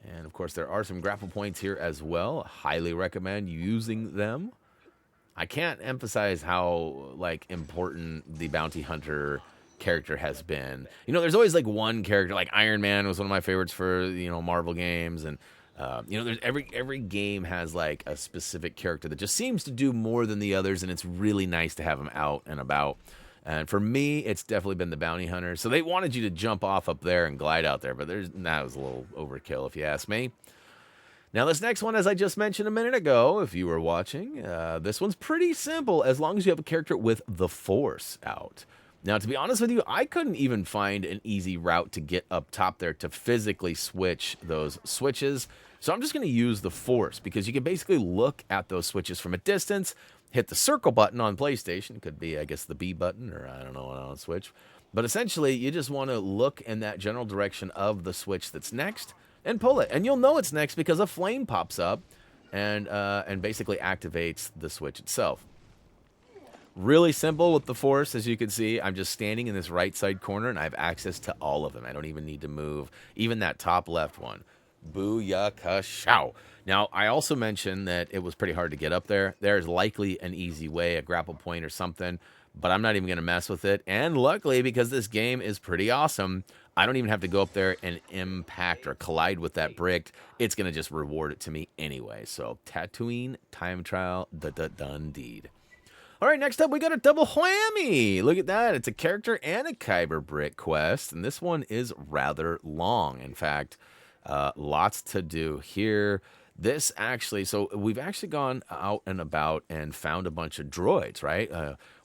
And, of course, there are some grapple points here as well. Highly recommend using them. I can't emphasize how, like, important the bounty hunter character has been. You know, there's always, like, one character. Like, Iron Man was one of my favorites for, you know, Marvel games. And, you know, there's every game has, like, a specific character that just seems to do more than the others. And it's really nice to have them out and about. And for me, it's definitely been the bounty hunter. So they wanted you to jump off up there and glide out there. But that was a little overkill, if you ask me. Now, this next one, as I just mentioned a minute ago, if you were watching, this one's pretty simple as long as you have a character with the Force out. Now, to be honest with you, I couldn't even find an easy route to get up top there to physically switch those switches. So I'm just going to use the Force because you can basically look at those switches from a distance, hit the circle button on PlayStation. It could be, I guess, the B button or I don't know what on switch. But essentially, you just want to look in that general direction of the switch that's next and pull it. And you'll know it's next because a flame pops up and basically activates the switch itself. Really simple with the Force, as you can see. I'm just standing in this right side corner, and I have access to all of them. I don't even need to move, even that top left one. Booyakashow. Now, I also mentioned that it was pretty hard to get up there. There's likely an easy way, a grapple point or something, but I'm not even going to mess with it. And luckily, because this game is pretty awesome, I don't even have to go up there and impact or collide with that brick. It's going to just reward it to me anyway. So, Tatooine time trial, done deed. All right, next up, we got a double whammy. Look at that. It's a character and a Kyber brick quest, and this one is rather long. In fact, lots to do here. This actually, so we've actually gone out and about and found a bunch of droids, right?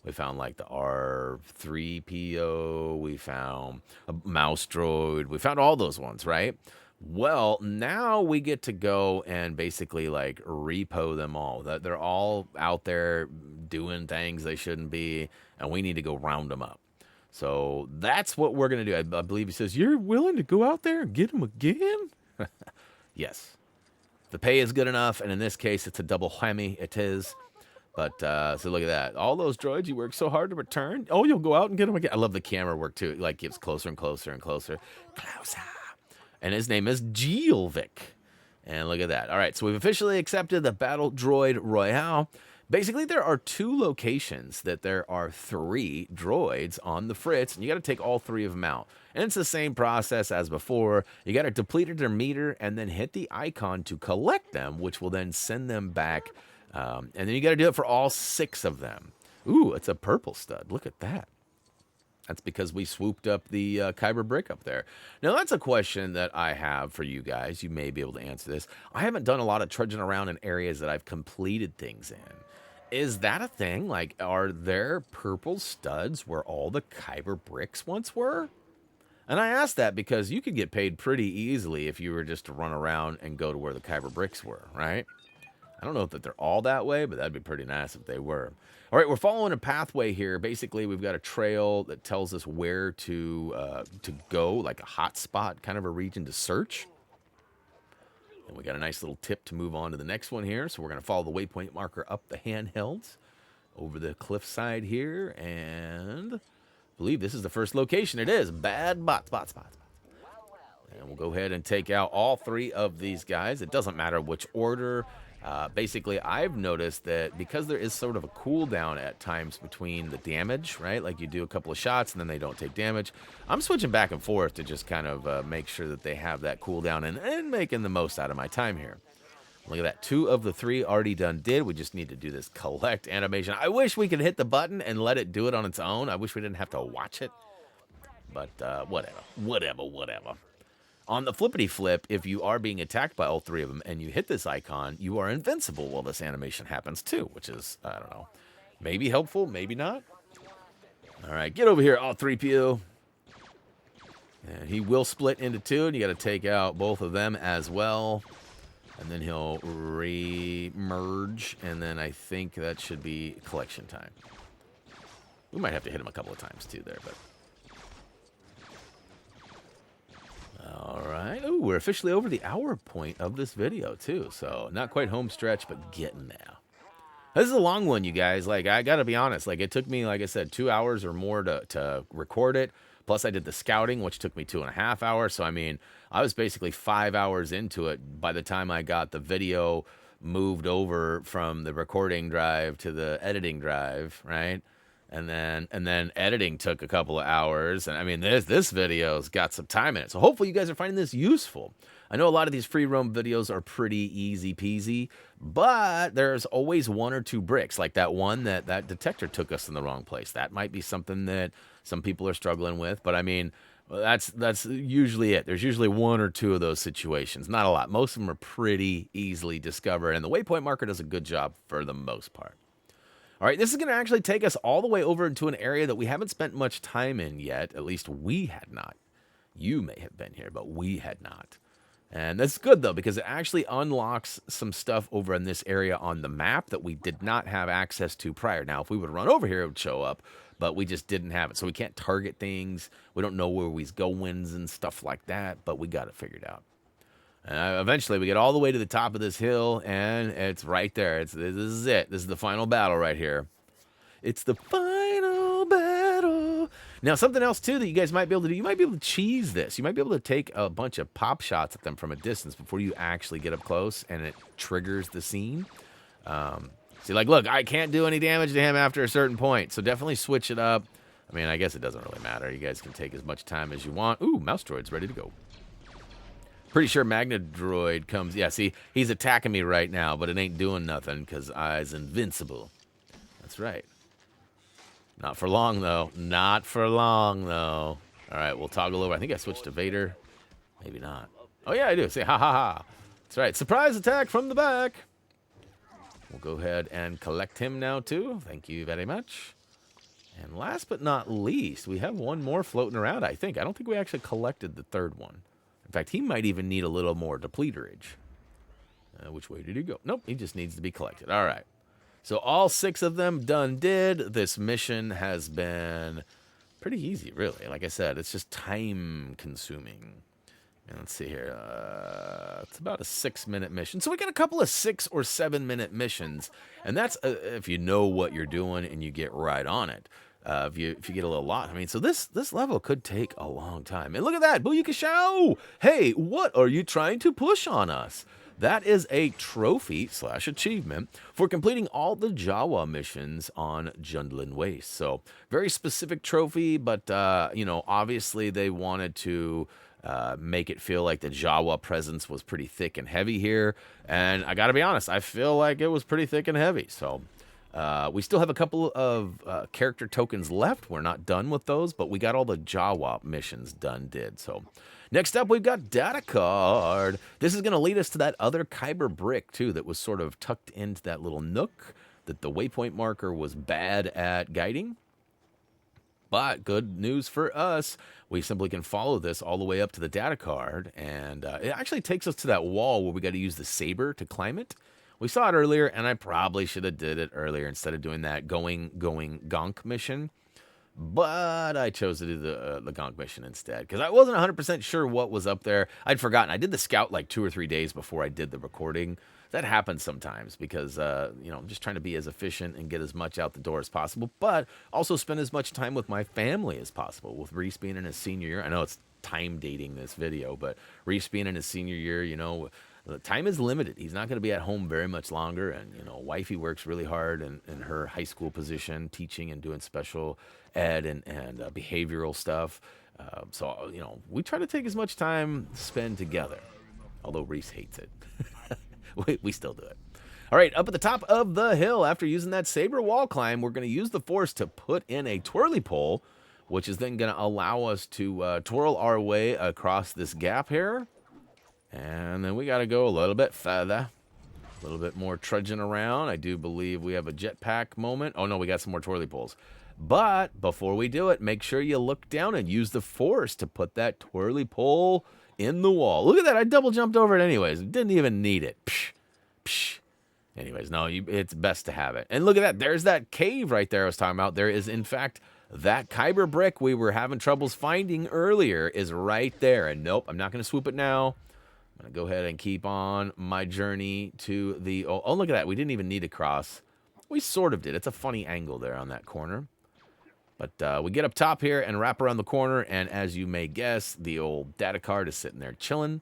We found like the R3PO, we found a mouse droid, we found all those ones, right? Well, now we get to go and basically like repo them all. They're all out there doing things they shouldn't be, and we need to go round them up. So that's what we're going to do. I believe he says, you're willing to go out there and get them again? Yes. The pay is good enough, and in this case, it's a double whammy. It is. But, so look at that. All those droids you worked so hard to return. Oh, you'll go out and get them again. I love the camera work, too. It, like, gets closer and closer and closer. Closer. And his name is Geelvik. And look at that. All right, so we've officially accepted the Battle Droid Royale. Basically, there are 2 locations that there are 3 droids on the fritz, and you got to take all 3 of them out. And it's the same process as before. You got to deplete their meter and then hit the icon to collect them, which will then send them back. And then you got to do it for all 6 of them. Ooh, it's a purple stud. Look at that. That's because we swooped up the Kyber brick up there. Now, that's a question that I have for you guys. You may be able to answer this. I haven't done a lot of trudging around in areas that I've completed things in. Is that a thing? Like, are there purple studs where all the Kyber bricks once were? And I ask that because you could get paid pretty easily if you were just to run around and go to where the Kyber bricks were, right? I don't know if that they're all that way, but that'd be pretty nice if they were. All right, we're following a pathway here. Basically, we've got a trail that tells us where to go, like a hot spot, kind of a region to search. And we got a nice little tip to move on to the next one here. So we're going to follow the waypoint marker up the handhelds over the cliffside here. And I believe this is the first location. It is. Bad Bot. And we'll go ahead and take out all 3 of these guys. It doesn't matter which order. Basically, I've noticed that because there is sort of a cooldown at times between the damage, right? Like you do a couple of shots and then they don't take damage. I'm switching back and forth to just kind of make sure that they have that cooldown and making the most out of my time here. Look at that. 2 of the 3 already done did. We just need to do this collect animation. I wish we could hit the button and let it do it on its own. I wish we didn't have to watch it. But whatever. On the flippity flip, if you are being attacked by all 3 of them and you hit this icon, you are invincible while this animation happens too, which is, I don't know, maybe helpful, maybe not. All right, get over here, R3PO. And he will split into 2, and you got to take out both of them as well. And then he'll re-merge, and then I think that should be collection time. We might have to hit him a couple of times too there, but... All right. Ooh, we're officially over the hour point of this video, too. So not quite home stretch, but getting there. This is a long one, you guys. Like, I got to be honest. Like, it took me, like I said, 2 hours or more to record it. Plus, I did the scouting, which took me 2.5 hours. So, I mean, I was basically 5 hours into it by the time I got the video moved over from the recording drive to the editing drive, right? And then editing took a couple of hours. And I mean, this video's got some time in it. So hopefully you guys are finding this useful. I know a lot of these free roam videos are pretty easy peasy, but there's always one or two bricks, like that one that detector took us in the wrong place. That might be something that some people are struggling with. But I mean, that's usually it. There's usually one or two of those situations. Not a lot. Most of them are pretty easily discovered. And the waypoint marker does a good job for the most part. All right, this is going to actually take us all the way over into an area that we haven't spent much time in yet. At least we had not. You may have been here, but we had not. And that's good, though, because it actually unlocks some stuff over in this area on the map that we did not have access to prior. Now, if we would run over here, it would show up, but we just didn't have it. So we can't target things. We don't know where we's goings and stuff like that, but we got it figured out. Eventually, we get all the way to the top of this hill, and it's right there. This is it. This is the final battle right here. It's the final battle. Now, something else, too, that you guys might be able to do, you might be able to cheese this. You might be able to take a bunch of pop shots at them from a distance before you actually get up close, and it triggers the scene. See, like, look, I can't do any damage to him after a certain point, so definitely switch it up. I mean, I guess it doesn't really matter. You guys can take as much time as you want. Ooh, mouse droid's ready to go. Pretty sure MagnaGuard comes. Yeah, see, he's attacking me right now, but it ain't doing nothing because I's invincible. That's right. Not for long, though. Not for long, though. All right, we'll toggle over. I think I switched to Vader. Maybe not. Oh, yeah, I do. Say, ha, ha, ha. That's right. Surprise attack from the back. We'll go ahead and collect him now, too. Thank you very much. And last but not least, we have one more floating around, I think. I don't think we actually collected the third one. In fact, he might even need a little more depleterage. Which way did he go? Nope, he just needs to be collected. All right. So all 6 of them done did. This mission has been pretty easy, really. Like I said, it's just time-consuming. And let's see here. It's about a 6-minute mission. So we got a couple of 6 or 7-minute missions. And that's if you know what you're doing and you get right on it. If you get a little lost. I mean, so this level could take a long time. And look at that. Booyakashow! Hey, what are you trying to push on us? That is a trophy/achievement for completing all the Jawa missions on Jundland Wastes. So, very specific trophy, but, obviously they wanted to make it feel like the Jawa presence was pretty thick and heavy here. And I gotta be honest, I feel like it was pretty thick and heavy. So, we still have a couple of character tokens left. We're not done with those, but we got all the Jawa missions did. So next up, we've got data card. This is going to lead us to that other Kyber brick, too, that was sort of tucked into that little nook that the waypoint marker was bad at guiding. But good news for us, we simply can follow this all the way up to the data card. And it actually takes us to that wall where we got to use the saber to climb it. We saw it earlier, and I probably should have did it earlier instead of doing that going Gonk mission. But I chose to do the Gonk mission instead because I wasn't 100% sure what was up there. I'd forgotten. I did the scout like 2 or 3 days before I did the recording. That happens sometimes because, I'm just trying to be as efficient and get as much out the door as possible, but also spend as much time with my family as possible. With Reese being in his senior year, I know it's time dating this video, but Reese being in his senior year, the time is limited. He's not going to be at home very much longer. And, wifey works really hard in her high school position, teaching and doing special ed and behavioral stuff. So, we try to take as much time to spend together, although Reese hates it. we still do it. All right, up at the top of the hill, after using that saber wall climb, we're going to use the Force to put in a twirly pole, which is then going to allow us to twirl our way across this gap here. And then we got to go a little bit further. A little bit more trudging around. I do believe we have a jetpack moment. Oh, no, we got some more twirly poles. But before we do it, make sure you look down and use the Force to put that twirly pole in the wall. Look at that. I double jumped over it anyways. Didn't even need it. Psh, psh. Anyways, no, it's best to have it. And look at that. There's that cave right there I was talking about. There is, in fact, that Kyber brick we were having troubles finding earlier is right there. And nope, I'm not going to swoop it now. I'm going to go ahead and keep on my journey to the... Oh, look at that. We didn't even need to cross. We sort of did. It's a funny angle there on that corner. But we get up top here and wrap around the corner, and as you may guess, the old data card is sitting there chilling.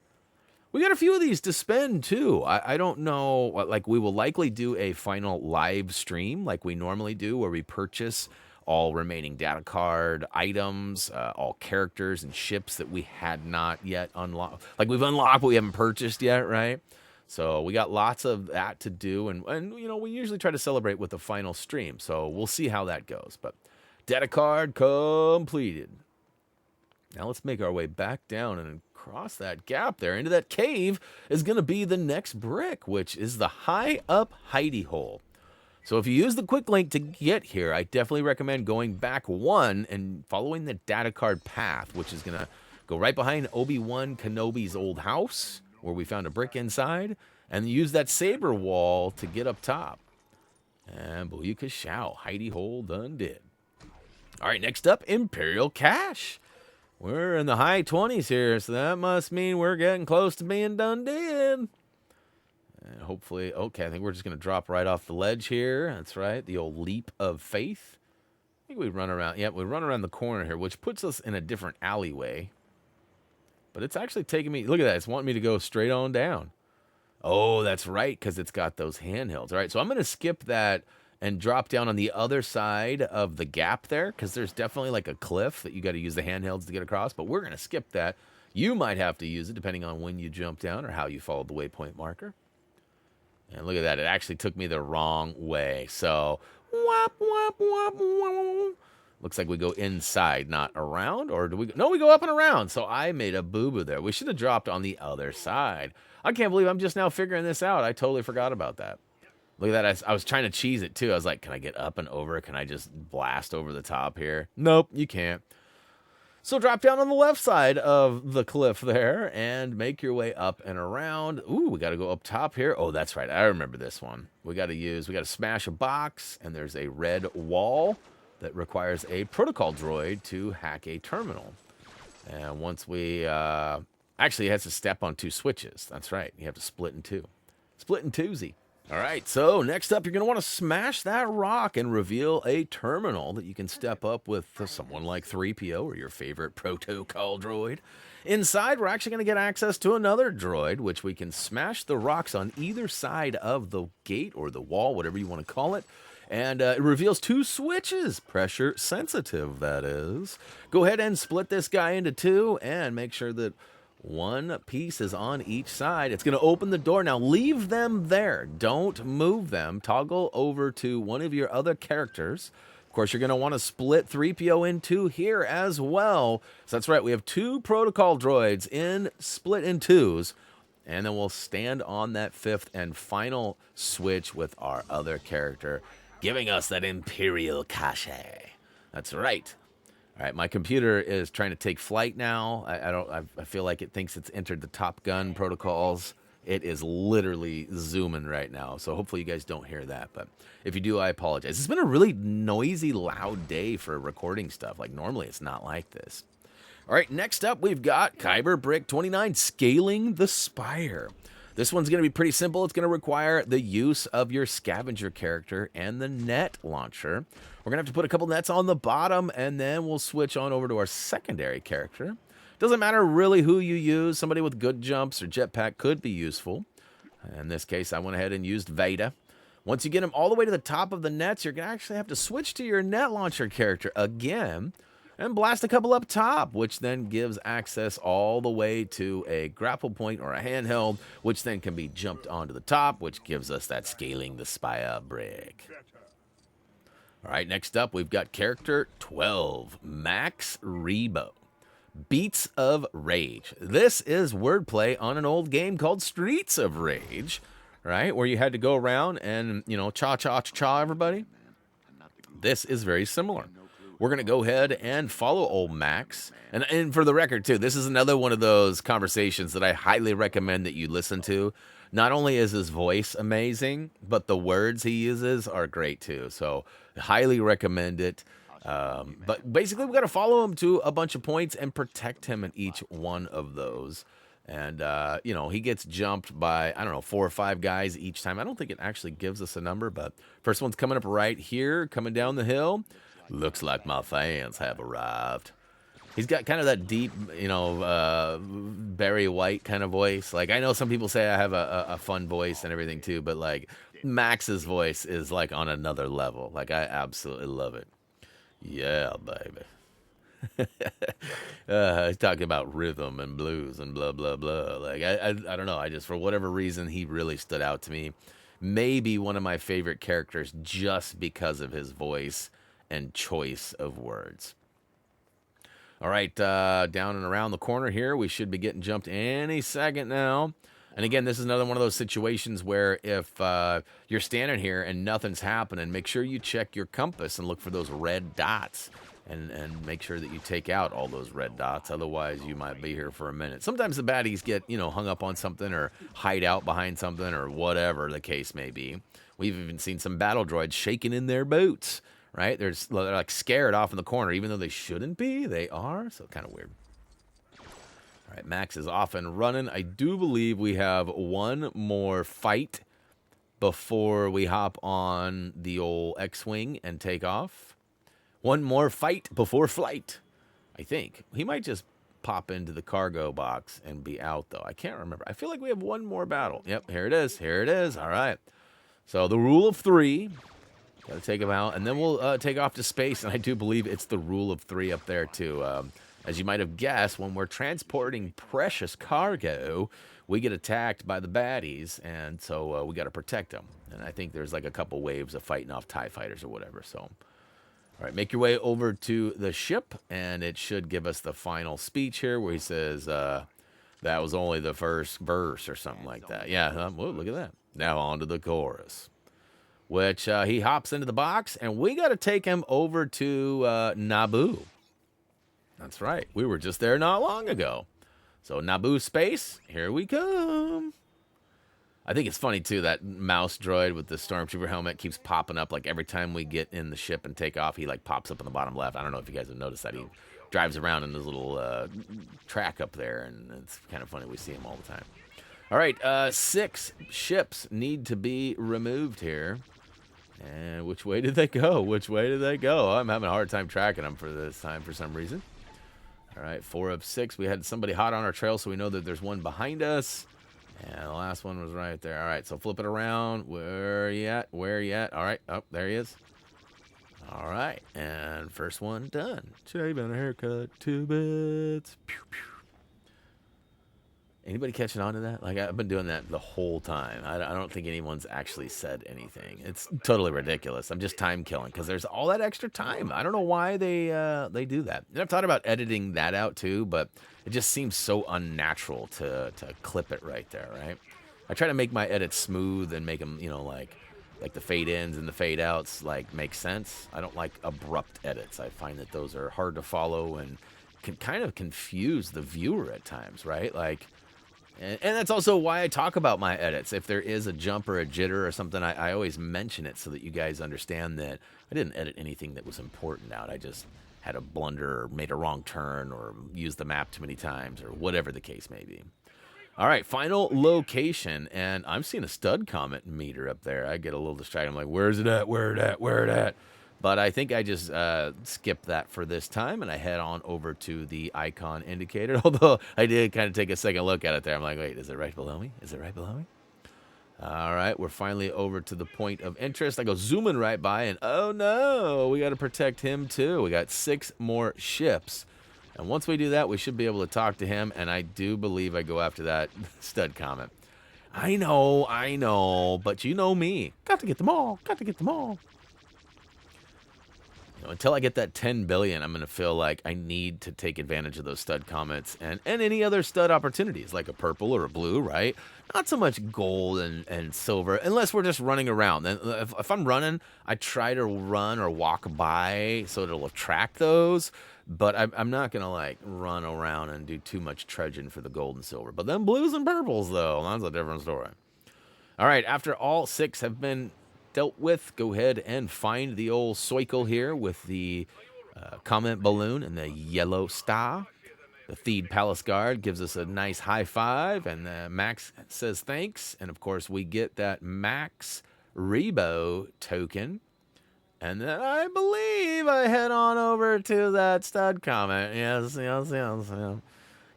We got a few of these to spend, too. I don't know, like, we will likely do a final live stream like we normally do, where we purchase all remaining data card items, all characters and ships that we had not yet unlocked. Like, we've unlocked, but we haven't purchased yet, right? So we got lots of that to do, and you know, we usually try to celebrate with the final stream, so we'll see how that goes, but... Data card completed. Now let's make our way back down and across that gap there into that cave is going to be the next brick, which is the high up hidey hole. So if you use the quick link to get here, I definitely recommend going back one and following the data card path, which is going to go right behind Obi-Wan Kenobi's old house, where we found a brick inside, and use that saber wall to get up top. And booyaka shao, hidey hole done did. All right, next up, Imperial Cache. We're in the high 20s here, so that must mean we're getting close to being done dead. And hopefully, okay, I think we're just going to drop right off the ledge here. That's right, the old leap of faith. I think we run around, we run around the corner here, which puts us in a different alleyway. But it's actually taking me, look at that, it's wanting me to go straight on down. Oh, that's right, because it's got those handhelds. All right, so I'm going to skip that and drop down on the other side of the gap there, because there's definitely like a cliff that you got to use the handhelds to get across, but we're going to skip that. You might have to use it depending on when you jump down or how you followed the waypoint marker. And look at that, it actually took me the wrong way. So, whop, whop, whop, whop. Looks like we go inside, not around, or do we go? No, we go up and around. So I made a boo-boo there. We should have dropped on the other side. I can't believe I'm just now figuring this out. I totally forgot about that. Look at that. I was trying to cheese it, too. I was like, can I get up and over? Can I just blast over the top here? Nope, you can't. So drop down on the left side of the cliff there and make your way up and around. Ooh, we got to go up top here. Oh, that's right. I remember this one. We got to smash a box, and there's a red wall that requires a protocol droid to hack a terminal. And once we... actually, it has to step on two switches. That's right. You have to split in two. Split in twosie. All right, so next up, you're going to want to smash that rock and reveal a terminal that you can step up with someone like 3PO or your favorite protocol droid. Inside, we're actually going to get access to another droid, which we can smash the rocks on either side of the gate or the wall, whatever you want to call it. And it reveals two switches, pressure sensitive, that is. Go ahead and split this guy into two and make sure that one piece is on each side. It's going to open the door. Now, leave them there. Don't move them. Toggle over to one of your other characters. Of course, you're going to want to split 3PO in two here as well. So that's right. We have two protocol droids split in twos. And then we'll stand on that fifth and final switch with our other character, giving us that Imperial cache. That's right. All right, my computer is trying to take flight now. I feel like it thinks it's entered the Top Gun protocols. It is literally zooming right now, so hopefully you guys don't hear that. But if you do, I apologize. It's been a really noisy, loud day for recording stuff. Like, normally it's not like this. All right, next up, we've got Kyber Brick 29, Scaling the Spire. This one's going to be pretty simple. It's going to require the use of your scavenger character and the net launcher. We're going to have to put a couple nets on the bottom, and then we'll switch on over to our secondary character. Doesn't matter really who you use. Somebody with good jumps or jetpack could be useful. In this case, I went ahead and used Vader. Once you get them all the way to the top of the nets, you're going to actually have to switch to your net launcher character again and blast a couple up top, which then gives access all the way to a grapple point or a handheld, which then can be jumped onto the top, which gives us that Scaling the Spire brick. All right, next up, we've got character 12, Max Rebo. Beats of Rage. This is wordplay on an old game called Streets of Rage, right? Where you had to go around and, cha-cha-cha-cha everybody. This is very similar. We're going to go ahead and follow old Max. And for the record, too, this is another one of those conversations that I highly recommend that you listen to. Not only is his voice amazing, but the words he uses are great, too. So highly recommend it. But basically, we got to follow him to a bunch of points and protect him in each one of those. And, you know, he gets jumped by, I don't know, 4 or 5 guys each time. I don't think it actually gives us a number, but first one's coming up right here, coming down the hill. Looks like my fans have arrived. He's got kind of that deep, you know, Barry White kind of voice. Like, I know some people say I have a fun voice and everything too, but, like, Max's voice is, like, on another level. Like, I absolutely love it. Yeah, baby. He's talking about rhythm and blues and blah, blah, blah. Like, I don't know. I just, for whatever reason, he really stood out to me. Maybe one of my favorite characters just because of his voice and choice of words. All right, down and around the corner here, we should be getting jumped any second now. And again, this is another one of those situations where if you're standing here and nothing's happening, make sure you check your compass and look for those red dots. And make sure that you take out all those red dots. Otherwise, you might be here for a minute. Sometimes the baddies get, you know, hung up on something or hide out behind something or whatever the case may be. We've even seen some battle droids shaking in their boots, right? They're like scared off in the corner, even though they shouldn't be. They are, so kind of weird. All right, Max is off and running. I do believe we have one more fight before we hop on the old X-Wing and take off. One more fight before flight, I think. He might just pop into the cargo box and be out, though. I can't remember. I feel like we have one more battle. Yep, here it is. Here it is. All right. So the rule of 3. Got to take him out, and then we'll take off to space, and I do believe it's the rule of 3 up there, too. As you might have guessed, when we're transporting precious cargo, we get attacked by the baddies, and so we got to protect them. And I think there's like a couple waves of fighting off TIE fighters or whatever, so... All right, make your way over to the ship, and it should give us the final speech here where he says, that was only the first verse or something like that. Yeah, whoa, look at that. Now on to the chorus, which he hops into the box, and we got to take him over to Naboo. That's right. We were just there not long ago. So Naboo space, here we come. I think it's funny, too, that mouse droid with the Stormtrooper helmet keeps popping up. Like, every time we get in the ship and take off, he, like, pops up in the bottom left. I don't know if you guys have noticed that. He drives around in his little track up there, and it's kind of funny. We see him all the time. All right, 6 ships need to be removed here. And which way did they go? Which way did they go? I'm having a hard time tracking them for this time for some reason. All right, 4 of 6. We had somebody hot on our trail, so we know that there's one behind us. And the last one was right there. All right, so flip it around. Where you at? Where you at? All right. Oh, there he is. All right. And first one done. Shave and a haircut. 2 bits. Pew, pew. Anybody catching on to that? Like, I've been doing that the whole time. I don't think anyone's actually said anything. It's totally ridiculous. I'm just time killing because there's all that extra time. I don't know why they do that. And I've thought about editing that out too, but it just seems so unnatural to clip it right there, right? I try to make my edits smooth and make them, you know, like the fade ins and the fade outs like make sense. I don't like abrupt edits. I find that those are hard to follow and can kind of confuse the viewer at times, right? Like. And that's also why I talk about my edits. If there is a jump or a jitter or something, I always mention it so that you guys understand that I didn't edit anything that was important out. I just had a blunder or made a wrong turn or used the map too many times or whatever the case may be. All right, final location. And I'm seeing a stud comment meter up there. I get a little distracted. I'm like, where's it at? Where it at? Where it at? But I think I just skipped that for this time, and I head on over to the icon indicator. Although I did kind of take a second look at it there. I'm like, wait, is it right below me? Is it right below me? All right, we're finally over to the point of interest. I go zooming right by, and oh no, we got to protect him too. We got 6 more ships. And once we do that, we should be able to talk to him, and I do believe I go after that stud comment. I know, but you know me. Got to get them all. Got to get them all. Until I get that 10 billion, I'm going to feel like I need to take advantage of those stud comments and any other stud opportunities, like a purple or a blue, right? Not so much gold and silver, unless we're just running around. Then if I'm running, I try to run or walk by so it'll attract those. But I'm not going to, like, run around and do too much trudging for the gold and silver. But then blues and purples, though, that's a different story. All right, after all 6 have been dealt with, go ahead and find the old Soikle here with the comment balloon and the yellow star. The Theed Palace Guard gives us a nice high five, and Max says thanks. And, of course, we get that Max Rebo token. And then I believe I head on over to that stud comment. Yes.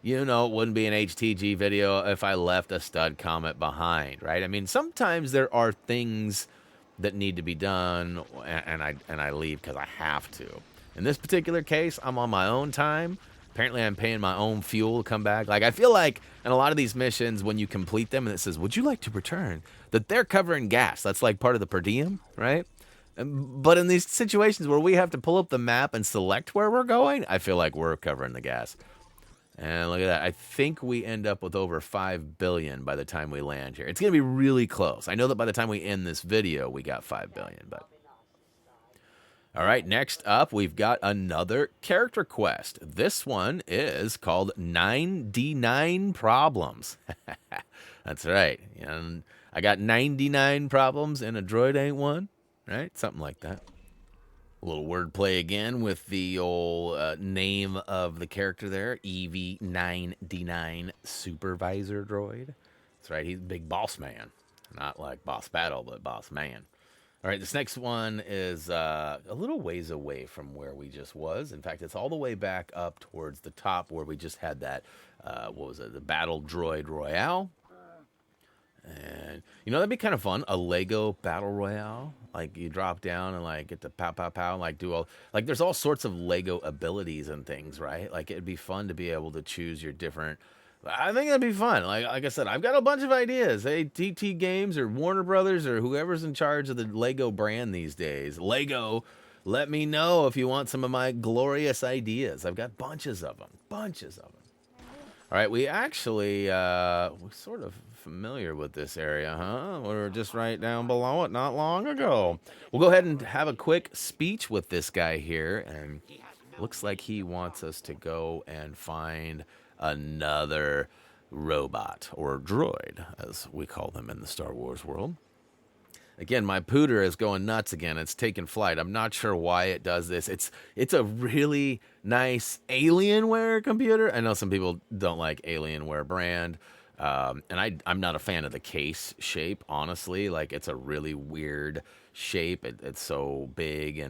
You know, it wouldn't be an HTG video if I left a stud comment behind, right? I mean, sometimes there are things that need to be done, and I leave because I have to. In this particular case, I'm on my own time. Apparently, I'm paying my own fuel to come back. Like, I feel like in a lot of these missions, when you complete them and it says, would you like to return? That they're covering gas. That's like part of the per diem, right? But in these situations where we have to pull up the map and select where we're going, I feel like we're covering the gas. And look at that. I think we end up with over 5 billion by the time we land here. It's going to be really close. I know that by the time we end this video, we got 5 billion, but... All right, next up, we've got another character quest. This one is called 99 Problems. That's right. And I got 99 problems and a droid ain't one, right? Something like that. A little wordplay again with the old name of the character there, EV9D9 Supervisor Droid. That's right, he's a big boss man. Not like Boss Battle, but Boss Man. All right, this next one is a little ways away from where we just was. In fact, it's all the way back up towards the top where we just had that, what was it, the Battle Droid Royale. And, you know, that'd be kind of fun, a Lego Battle Royale. Like, you drop down and, like, get to pow, pow, pow, and, like, do all... Like, there's all sorts of Lego abilities and things, right? Like, it'd be fun to be able to choose your different... I think that'd be fun. Like I said, I've got a bunch of ideas. Hey, TT Games or Warner Brothers or whoever's in charge of the Lego brand these days. Lego, let me know if you want some of my glorious ideas. I've got bunches of them. Bunches of them. All right, we actually, we're sort of familiar with this area, huh? We were just right down below it not long ago. We'll go ahead and have a quick speech with this guy here. And looks like he wants us to go and find... another robot, or droid, as we call them in the Star Wars world. Again, my pooter is going nuts again. It's taking flight. I'm not sure why it does this. It's a really nice Alienware computer. I know some people don't like Alienware brand, and I'm not a fan of the case shape, honestly. Like, it's a really weird shape. It's so big,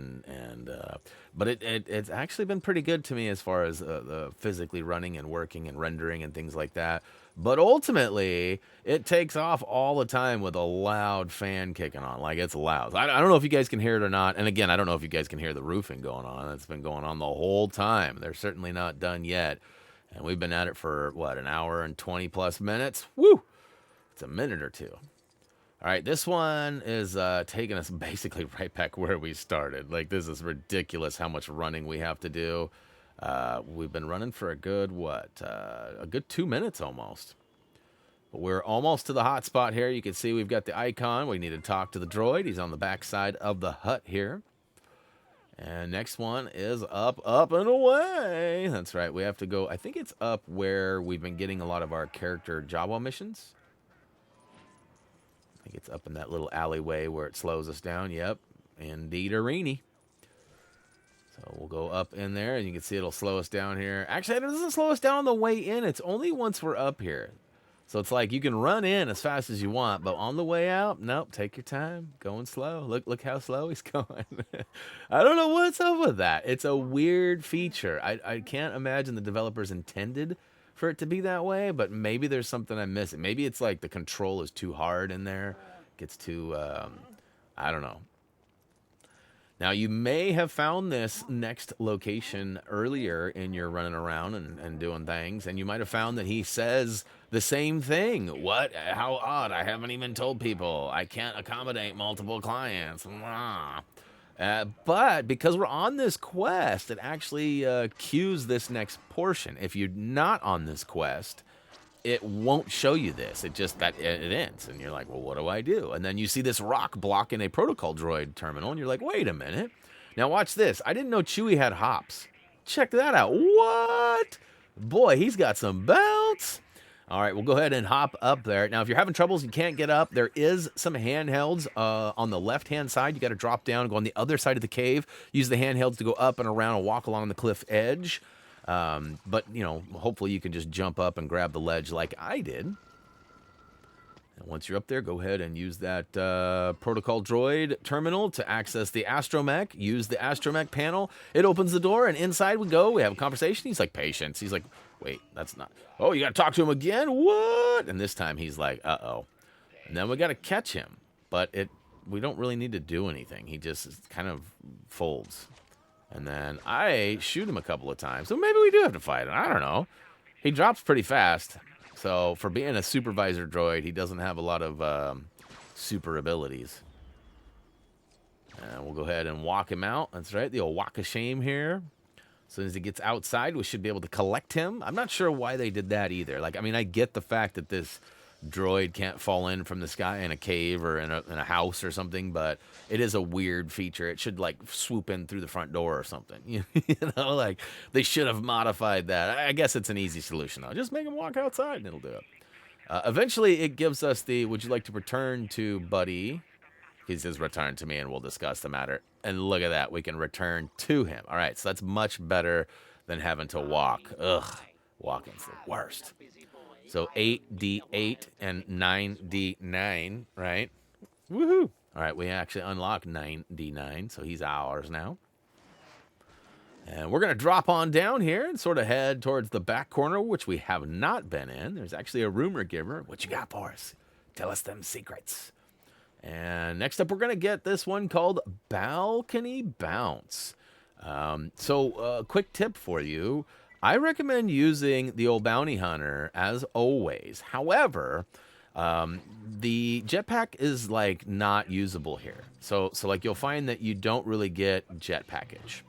but it's actually been pretty good to me as far as the physically running and working and rendering and things like that. But ultimately, it takes off all the time with a loud fan kicking on. Like, it's loud. I don't know if you guys can hear it or not. And again, I don't know if you guys can hear the roofing going on. It's been going on the whole time. They're certainly not done yet. And we've been at it for, what, an hour and 20 plus minutes? Woo! It's a minute or two. All right, this one is taking us basically right back where we started. Like, this is ridiculous how much running we have to do. We've been running for a good, a good 2 minutes almost. But we're almost to the hot spot here. You can see we've got the icon. We need to talk to the droid. He's on the back side of the hut here. And next one is up, and away. That's right, we have to go. I think it's up where we've been getting a lot of our character Jawa missions. I think it's up in that little alleyway where it slows us down. Yep, indeed-a-reeny. So we'll go up in there, and you can see it'll slow us down here. Actually, it doesn't slow us down on the way in. It's only once we're up here. So it's like you can run in as fast as you want, but on the way out, nope, take your time, going slow. Look how slow he's going. I don't know what's up with that. It's a weird feature. I can't imagine the developers intended for it to be that way, but maybe there's something I'm missing. Maybe it's like the control is too hard in there. Gets too, I don't know. Now, you may have found this next location earlier in your running around and doing things, and you might have found that he says the same thing. What? How odd. I haven't even told people. I can't accommodate multiple clients. But because we're on this quest, it actually cues this next portion. If you're not on this quest, it won't show you this. It just that it ends, and you're like, well, what do I do? And then you see this rock blocking a protocol droid terminal, and you're like, wait a minute. Now watch this. I didn't know Chewie had hops. Check that out. What? Boy, he's got some bounce. All right, we'll go ahead and hop up there. Now, if you're having troubles, you can't get up, there is some handhelds on the left-hand side. You got to drop down, go on the other side of the cave, use the handhelds to go up and around and walk along the cliff edge. But, you know, hopefully you can just jump up and grab the ledge like I did. And once you're up there, go ahead and use that protocol droid terminal to access the astromech. Use the astromech panel. It opens the door, and inside we go. We have a conversation. He's like, patience. He's like, wait, that's not... Oh, you got to talk to him again? What? And this time he's like, uh-oh. And then we got to catch him. But we don't really need to do anything. He just kind of folds. And then I shoot him a couple of times. So maybe we do have to fight him. I don't know. He drops pretty fast. So for being a supervisor droid, he doesn't have a lot of super abilities. And we'll go ahead and walk him out. That's right, the old walk of shame here. As soon as he gets outside, we should be able to collect him. I'm not sure why they did that either. Like, I mean, I get the fact that this droid can't fall in from the sky in a cave or in a house or something, but it is a weird feature. It should, like, swoop in through the front door or something. You know, like, they should have modified that. I guess it's an easy solution, though. Just make him walk outside and it'll do it. Eventually, it gives us the, would you like to return to Buddy? He says, return to me and we'll discuss the matter. And look at that. We can return to him. All right, so that's much better than having to walk. Ugh, walking's the worst. So 8D8 and 9D9, right? Woohoo! All right, we actually unlocked 9D9, so he's ours now. And we're going to drop on down here and sort of head towards the back corner, which we have not been in. There's actually a rumor giver. What you got for us? Tell us them secrets. And next up, we're going to get this one called Balcony Bounce. Quick tip for you. I recommend using the old bounty hunter as always. However, the jetpack is like not usable here. So like you'll find that you don't really get jetpackage.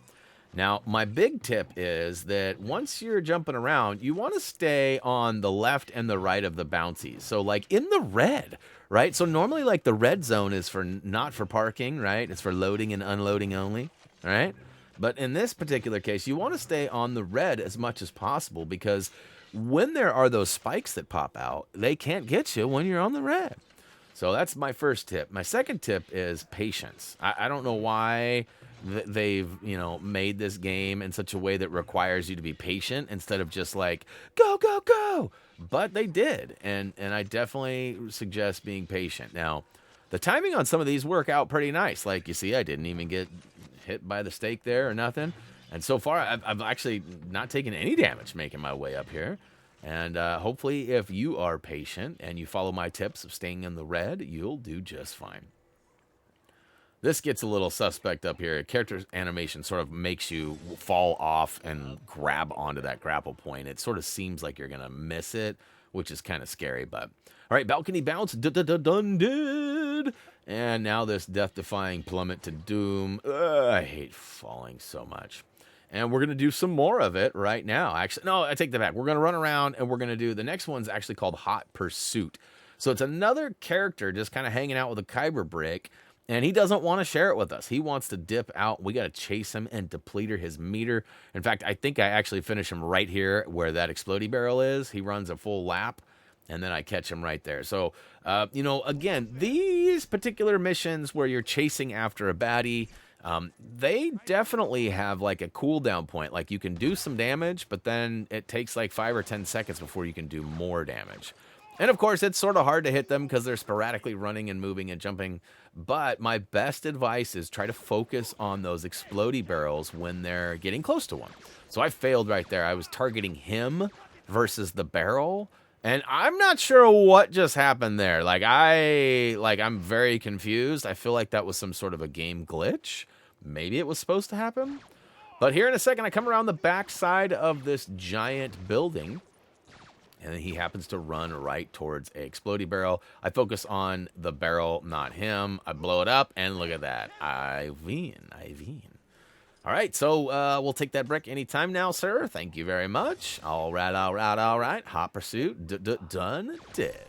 Now, my big tip is that once you're jumping around, you want to stay on the left and the right of the bouncies. So like in the red, right? So normally like the red zone is for not for parking, right? It's for loading and unloading only, right? But in this particular case, you want to stay on the red as much as possible because when there are those spikes that pop out, they can't get you when you're on the red. So that's my first tip. My second tip is patience. I don't know why they've, made this game in such a way that requires you to be patient instead of just like, go, go, go. But they did. And I definitely suggest being patient. Now, the timing on some of these work out pretty nice. Like you see, I didn't even get hit by the stake there or nothing. And so far, I've actually not taken any damage making my way up here. And hopefully, if you are patient and you follow my tips of staying in the red, you'll do just fine. This gets a little suspect up here. Character animation sort of makes you fall off and grab onto that grapple point. It sort of seems like you're going to miss it, which is kind of scary. But all right, balcony bounce, done did. And now this death-defying plummet to doom. I hate falling so much. And we're going to do some more of it right now. Actually, no, I take that back. We're going to run around and we're going to do, the next one's actually called Hot Pursuit. So it's another character just kind of hanging out with a Kyber brick, and he doesn't want to share it with us. He wants to dip out. We got to chase him and deplete his meter. In fact, I think I actually finish him right here where that explodey barrel is. He runs a full lap, and then I catch him right there. So, again, these particular missions where you're chasing after a baddie, they definitely have like a cooldown point. Like you can do some damage, but then it takes like 5 or 10 seconds before you can do more damage. And of course, it's sort of hard to hit them because they're sporadically running and moving and jumping. But my best advice is try to focus on those explodey barrels when they're getting close to one. So I failed right there. I was targeting him versus the barrel. And I'm not sure what just happened there. I'm very confused. I feel like that was some sort of a game glitch. Maybe it was supposed to happen. But here in a second, I come around the back side of this giant building. And he happens to run right towards a explodey barrel. I focus on the barrel, not him. I blow it up, and look at that. I win. All right, so we'll take that break anytime now, sir. Thank you very much. All right. Hot Pursuit, done did.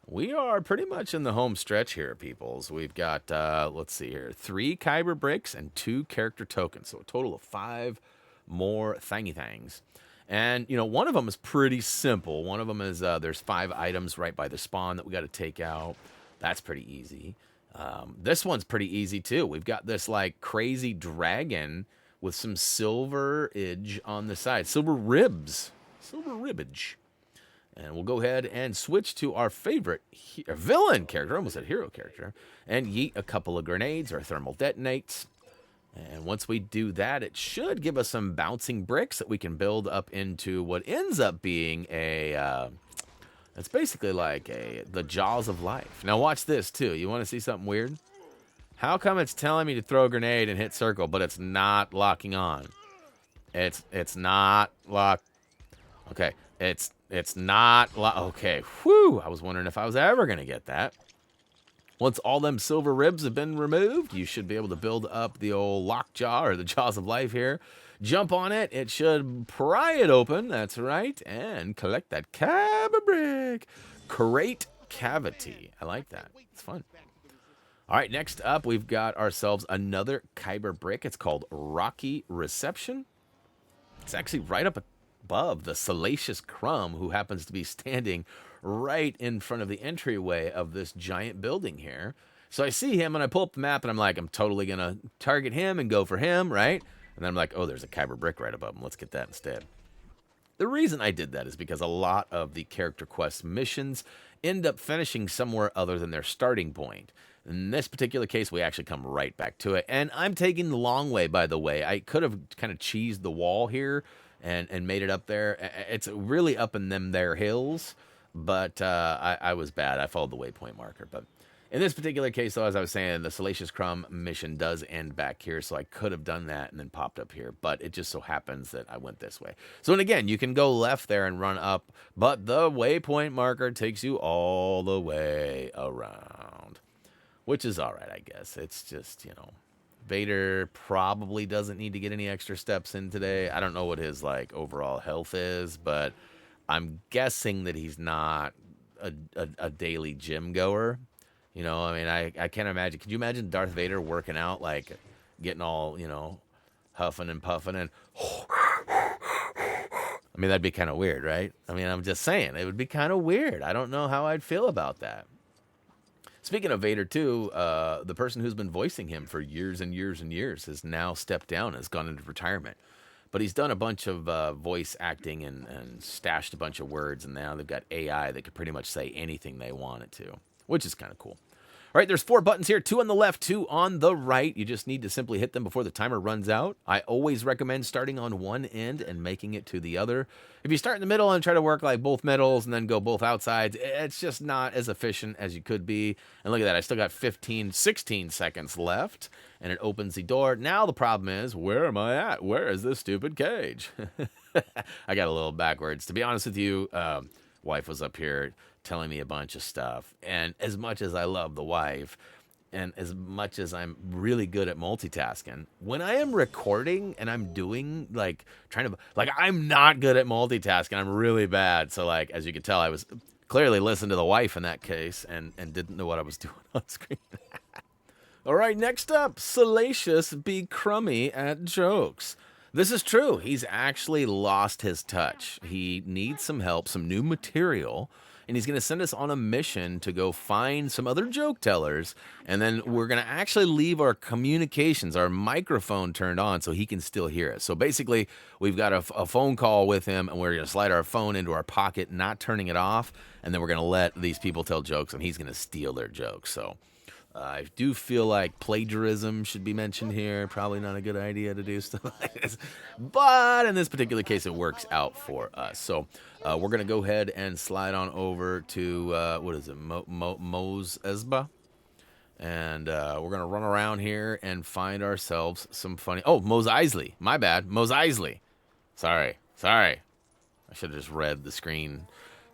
We are pretty much in the home stretch here, peoples. We've got, let's see here, 3 Kyber bricks and 2 character tokens. So a total of 5 more thingy things. And, you know, one of them is pretty simple. One of them is there's 5 items right by the spawn that we got to take out. That's pretty easy. This one's pretty easy, too. We've got this, like, crazy dragon with some silverage on the side. Silver ribs. Silver ribbage. And we'll go ahead and switch to our favorite villain character. I almost said hero character. And yeet a couple of grenades or thermal detonates. And once we do that, it should give us some bouncing bricks that we can build up into what ends up being it's basically like the Jaws of life. Now watch this too. You want to see something weird? How come it's telling me to throw a grenade and hit circle, but it's not locking on? It's not locked. Okay, it's not okay. Whew! I was wondering if I was ever gonna get that. Once all them silver ribs have been removed, you should be able to build up the old lockjaw or the jaws of life here. Jump on it. It should pry it open. That's right. And collect that Kyber brick. Crate cavity. I like that. It's fun. All right, next up, we've got ourselves another Kyber brick. It's called Rocky Reception. It's actually right up above the Salacious Crumb, who happens to be standing right in front of the entryway of this giant building here. So I see him and I pull up the map and I'm like, I'm totally going to target him and go for him, right? And then I'm like, oh, there's a Kyber brick right above him. Let's get that instead. The reason I did that is because a lot of the character quest missions end up finishing somewhere other than their starting point. In this particular case, we actually come right back to it. And I'm taking the long way, by the way. I could have kind of cheesed the wall here and made it up there. It's really up in them there hills. But I was bad. I followed the waypoint marker. But in this particular case, though, as I was saying, the Salacious Crumb mission does end back here. So I could have done that and then popped up here. But it just so happens that I went this way. So, and again, you can go left there and run up. But the waypoint marker takes you all the way around. Which is all right, I guess. It's just, you know, Vader probably doesn't need to get any extra steps in today. I don't know what his, like, overall health is, but I'm guessing that he's not a daily gym goer. You know, I mean, I can't imagine. Could you imagine Darth Vader working out, like, getting all, you know, huffing and puffing and... I mean, that'd be kind of weird, right? I mean, I'm just saying, it would be kind of weird. I don't know how I'd feel about that. Speaking of Vader, too, the person who's been voicing him for years and years and years has now stepped down, has gone into retirement. But he's done a bunch of voice acting and stashed a bunch of words, and now they've got AI that could pretty much say anything they want it to, which is kind of cool. All right, there's 4 buttons here, 2 on the left, 2 on the right. You just need to simply hit them before the timer runs out. I always recommend starting on one end and making it to the other. If you start in the middle and try to work like both middles and then go both outsides, it's just not as efficient as you could be. And look at that, I still got 16 seconds left, and it opens the door. Now the problem is, where am I at? Where is this stupid cage? I got a little backwards. To be honest with you, wife was up here telling me a bunch of stuff. And as much as I love the wife, and as much as I'm really good at multitasking, when I am recording and I'm doing, like, I'm not good at multitasking. I'm really bad. So, like, as you can tell, I was clearly listening to the wife in that case and didn't know what I was doing on screen. All right, next up, Salacious be crummy at jokes. This is true. He's actually lost his touch. He needs some help, some new material, and he's going to send us on a mission to go find some other joke tellers, and then we're going to actually leave our communications, our microphone turned on so he can still hear us. So basically, we've got a phone call with him, and we're going to slide our phone into our pocket, not turning it off, and then we're going to let these people tell jokes, and he's going to steal their jokes. So I do feel like plagiarism should be mentioned here. Probably not a good idea to do stuff like this. But in this particular case, it works out for us. So we're going to go ahead and slide on over to, what is it, Mos Esba. And we're going to run around here and find ourselves some funny... Oh, Mos Eisley. My bad. Mos Eisley. Sorry. I should have just read the screen.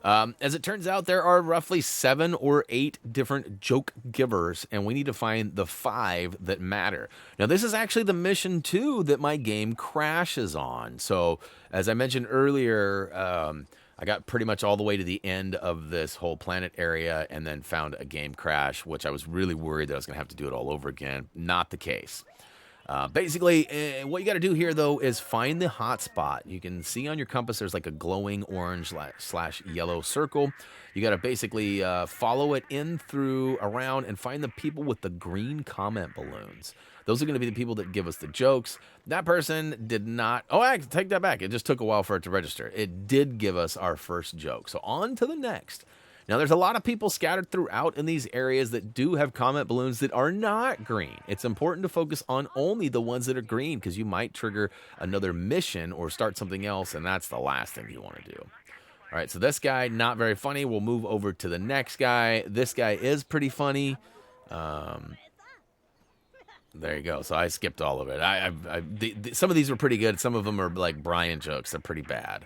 As it turns out, there are roughly 7 or 8 different joke givers, and we need to find the 5 that matter. Now, this is actually the mission 2 that my game crashes on. So, as I mentioned earlier, I got pretty much all the way to the end of this whole planet area and then found a game crash, which I was really worried that I was going to have to do it all over again. Not the case. Basically, what you got to do here, though, is find the hot spot. You can see on your compass there's like a glowing orange / yellow circle. You got to basically follow it in, through, around, and find the people with the green comment balloons. Those are going to be the people that give us the jokes. That person did not... Oh, I take that back. It just took a while for it to register. It did give us our first joke. So on to the next. Now, there's a lot of people scattered throughout in these areas that do have comment balloons that are not green. It's important to focus on only the ones that are green, because you might trigger another mission or start something else, and that's the last thing you want to do. All right, so this guy, not very funny. We'll move over to the next guy. This guy is pretty funny. There you go. So I skipped all of it. Some of these were pretty good. Some of them are like Brian jokes. They're pretty bad.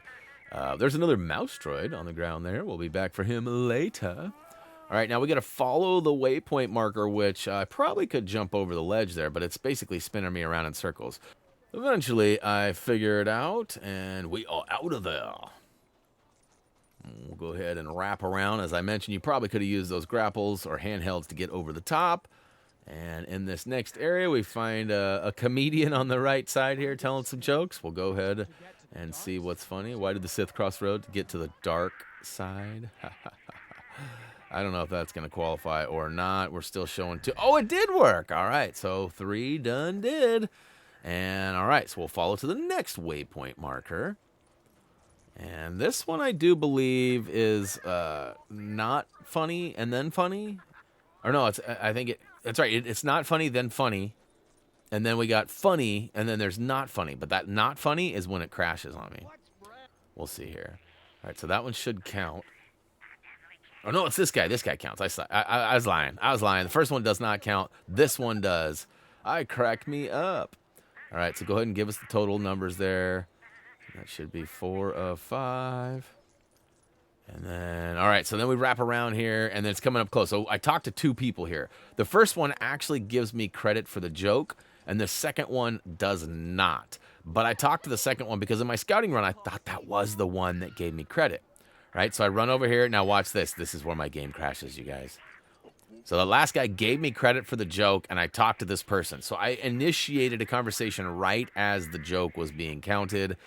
There's another mouse droid on the ground there. We'll be back for him later. All right, now we got to follow the waypoint marker, which I probably could jump over the ledge there, but it's basically spinning me around in circles. Eventually, I figure it out, and we are out of there. We'll go ahead and wrap around. As I mentioned, you probably could have used those grapples or handhelds to get over the top. And in this next area, we find a comedian on the right side here telling some jokes. We'll go ahead and see what's funny. Why did the Sith cross the road? To get to the dark side? I don't know if that's going to qualify or not. We're still showing 2. Oh, it did work. All right, so 3 done did. And all right, so we'll follow to the next waypoint marker. And this one I do believe is not funny and then funny. Or no, I think it's right. It's not funny, then funny. And then we got funny, and then there's not funny. But that not funny is when it crashes on me. We'll see here. All right, so that one should count. Oh, no, it's this guy. This guy counts. I was lying. The first one does not count. This one does. I cracked me up. All right, so go ahead and give us the total numbers there. That should be 4 of 5. And then, all right, so then we wrap around here, and then it's coming up close. So I talked to 2 people here. The first one actually gives me credit for the joke, and the second one does not. But I talked to the second one because in my scouting run, I thought that was the one that gave me credit. Right, so I run over here. Now watch this. This is where my game crashes, you guys. So the last guy gave me credit for the joke, and I talked to this person. So I initiated a conversation right as the joke was being counted.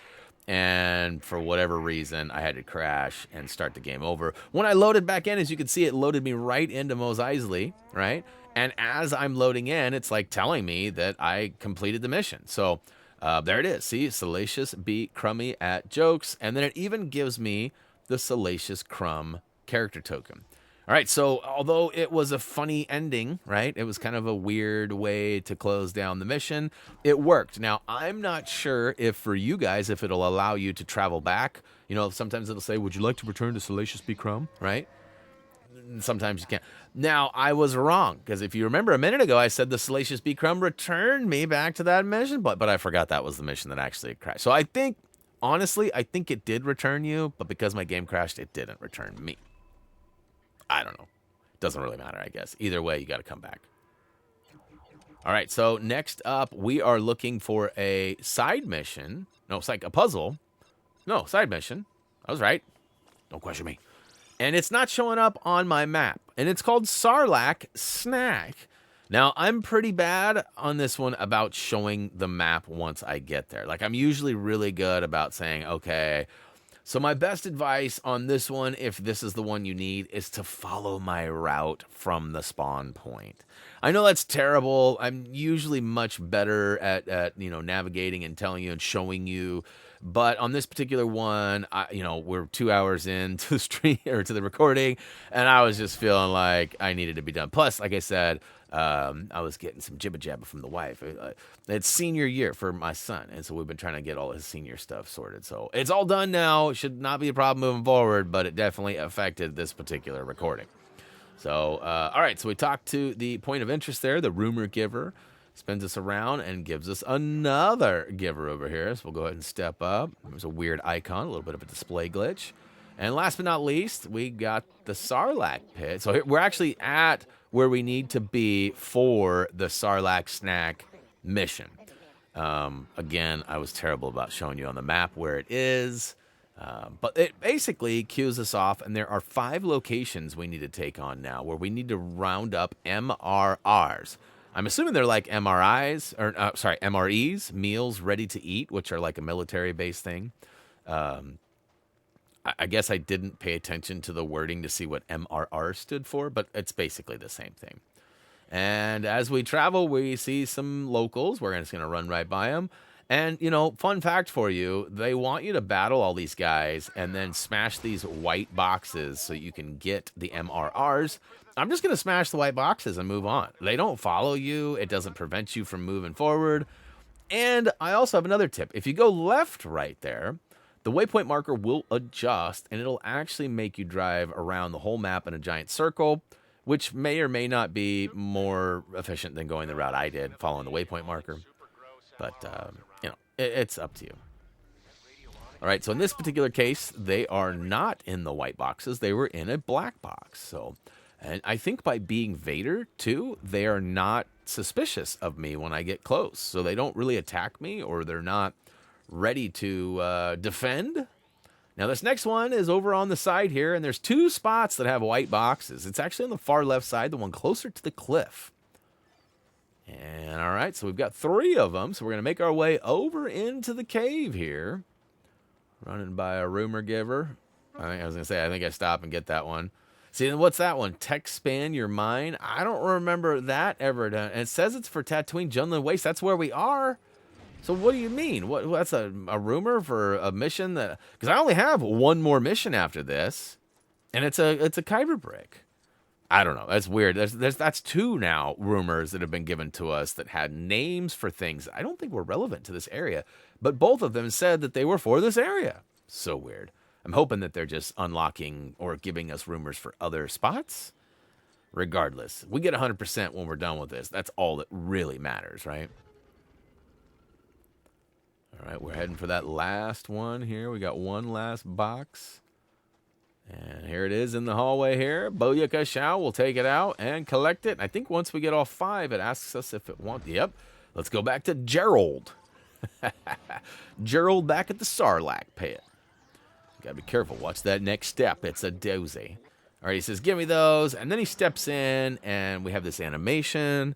And for whatever reason, I had to crash and start the game over. When I loaded back in, as you can see, it loaded me right into Mos Eisley, right? And as I'm loading in, it's like telling me that I completed the mission. So there it is. See, Salacious beat Crummy at jokes. And then it even gives me the Salacious Crumb character token. All right, so although it was a funny ending, right? It was kind of a weird way to close down the mission. It worked. Now, I'm not sure if for you guys, if it'll allow you to travel back. You know, sometimes it'll say, would you like to return to Salacious B. Crumb, right? Sometimes you can't. Now, I was wrong, because if you remember a minute ago, I said the Salacious B. Crumb returned me back to that mission, but I forgot that was the mission that actually crashed. So I think, honestly, I think it did return you, but because my game crashed, it didn't return me. I don't know. Doesn't really matter, I guess. Either way, you got to come back. All right, so next up, we are looking for a side mission. No, it's like a puzzle. No, side mission. I was right. Don't question me. And it's not showing up on my map. And it's called Sarlacc Snack. Now, I'm pretty bad on this one about showing the map once I get there. Like, I'm usually really good about saying, okay, so my best advice on this one, if this is the one you need, is to follow my route from the spawn point. I know that's terrible. I'm usually much better at navigating and telling you and showing you. But on this particular one, we're 2 hours into the stream or to the recording, and I was just feeling like I needed to be done. Plus, like I said, I was getting some jibba jabba from the wife. It's senior year for my son, and so we've been trying to get all his senior stuff sorted. So it's all done now. It should not be a problem moving forward, but it definitely affected this particular recording. So, all right, so we talked to the point of interest there, the rumor giver. Spins us around and gives us another giver over here. So we'll go ahead and step up. There's a weird icon, a little bit of a display glitch. And last but not least, we got the Sarlacc pit. So we're actually at where we need to be for the Sarlacc Snack mission. Again, I was terrible about showing you on the map where it is. But it basically cues us off, and there are 5 locations we need to take on now where we need to round up MRRs. I'm assuming they're like MRIs, or sorry, MREs, meals ready to eat, which are like a military-based thing. I guess I didn't pay attention to the wording to see what MRR stood for, but it's basically the same thing. And as we travel, we see some locals. We're just going to run right by them. And, you know, fun fact for you, they want you to battle all these guys and then smash these white boxes so you can get the MRRs. I'm just going to smash the white boxes and move on. They don't follow you. It doesn't prevent you from moving forward. And I also have another tip. If you go left right there, the waypoint marker will adjust, and it'll actually make you drive around the whole map in a giant circle, which may or may not be more efficient than going the route I did, following the waypoint marker. But, you know, it's up to you. All right, so in this particular case, they are not in the white boxes. They were in a black box. So, and I think by being Vader, too, they are not suspicious of me when I get close. So they don't really attack me, or they're not ready to defend. Now, this next one is over on the side here, and there's two spots that have white boxes. It's actually on the far left side, the one closer to the cliff. And, all right, so we've got 3 of them, so we're going to make our way over into the cave here. Running by a rumor giver. I was going to say, I think I stop and get that one. See, what's that one? Tech Span Your Mind? I don't remember that ever done. And it says it's for Tatooine, Jundland Wastes. That's where we are. So what do you mean? That's a rumor for a mission that... Because I only have one more mission after this, and it's a Kyber brick. I don't know. That's weird. That's 2 now rumors that have been given to us that had names for things I don't think were relevant to this area, but both of them said that they were for this area. So weird. I'm hoping that they're just unlocking or giving us rumors for other spots. Regardless, we get 100% when we're done with this. That's all that really matters, right? All right, we're heading for that last one here. We got one last box. And here it is in the hallway here. Booyaka Shao will take it out and collect it. I think once we get all 5, it asks us if it wants... Yep. Let's go back to Gerald. Gerald back at the Sarlacc pit. Gotta be careful. Watch that next step. It's a doozy. All right, he says, give me those. And then he steps in, and we have this animation.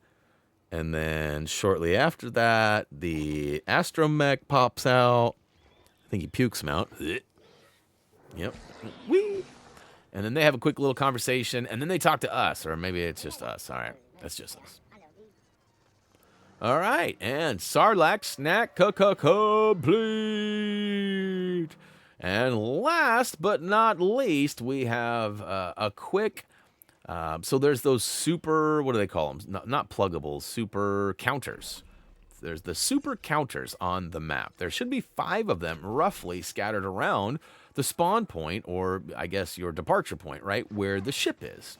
And then shortly after that, the astromech pops out. I think he pukes him out. Yep. Whee! And then they have a quick little conversation, and then they talk to us, or maybe it's just us. All right, that's just us. All right, and Sarlacc snack complete. And last but not least, we have a quick... so there's those super, what do they call them? Not pluggables, super counters. There's the super counters on the map. There should be 5 of them roughly scattered around the spawn point, or I guess your departure point, right, where the ship is.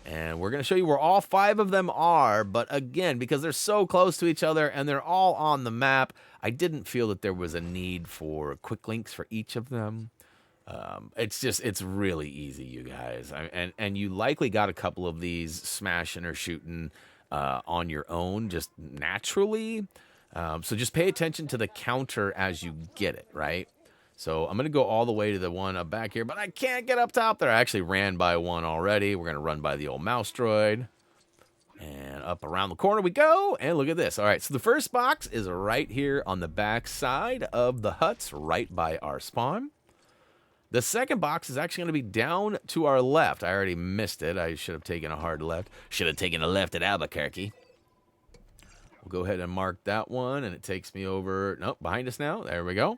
And we're going to show you where all 5 of them are, but again, because they're so close to each other and they're all on the map, I didn't feel that there was a need for quick links for each of them. It's really easy, you guys. And you likely got a couple of these smashing or shooting on your own, just naturally. So just pay attention to the counter as you get it, right? So I'm going to go all the way to the one up back here, but I can't get up top there. I actually ran by one already. We're going to run by the old mouse droid. And up around the corner we go, and look at this. All right, so the first box is right here on the back side of the huts, right by our spawn. The second box is actually going to be down to our left. I already missed it. I should have taken a hard left. Should have taken a left at Albuquerque. We'll go ahead and mark that one, and it takes me over. Nope, behind us now. There we go.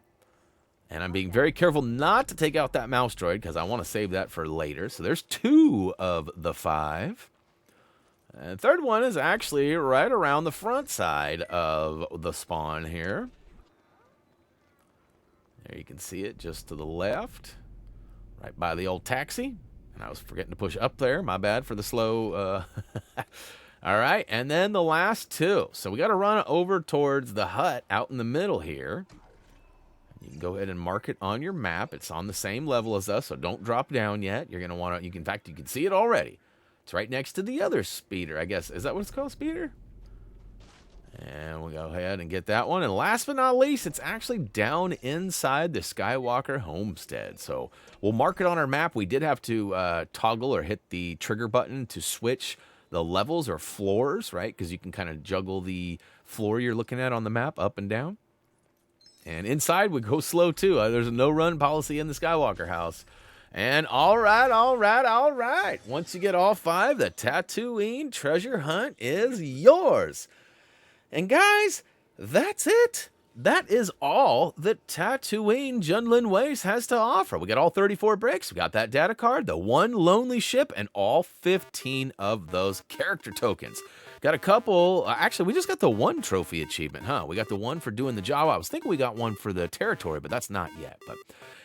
And I'm being very careful not to take out that mouse droid because I want to save that for later. So there's 2 of the 5. And the third one is actually right around the front side of the spawn here. There you can see it just to the left, right by the old taxi. And I was forgetting to push up there. My bad for the slow. All right, and then the last 2. So we got to run over towards the hut out in the middle here. You can go ahead and mark it on your map. It's on the same level as us, so don't drop down yet. You're going to want to, in fact, you can see it already. It's right next to the other speeder, I guess. Is that what it's called, speeder? And we'll go ahead and get that one. And last but not least, it's actually down inside the Skywalker Homestead. So we'll mark it on our map. We did have to toggle or hit the trigger button to switch the levels or floors, right? Because you can kind of juggle the floor you're looking at on the map up and down. And inside, we go slow, too. There's a no-run policy in the Skywalker house. And all right. Once you get all 5, the Tatooine treasure hunt is yours. And guys, that's it. That is all that Tatooine Jundland Wastes has to offer. We got all 34 bricks. We got that data card, the 1 lonely ship, and all 15 of those character tokens. Got a couple. Actually, we just got the 1 trophy achievement, huh? We got the 1 for doing the Jawa. I was thinking we got 1 for the territory, but that's not yet. But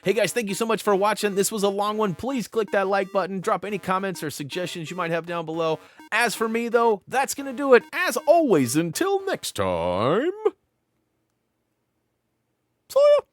hey, guys, thank you so much for watching. This was a long one. Please click that like button. Drop any comments or suggestions you might have down below. As for me, though, that's going to do it. As always, until next time. See ya.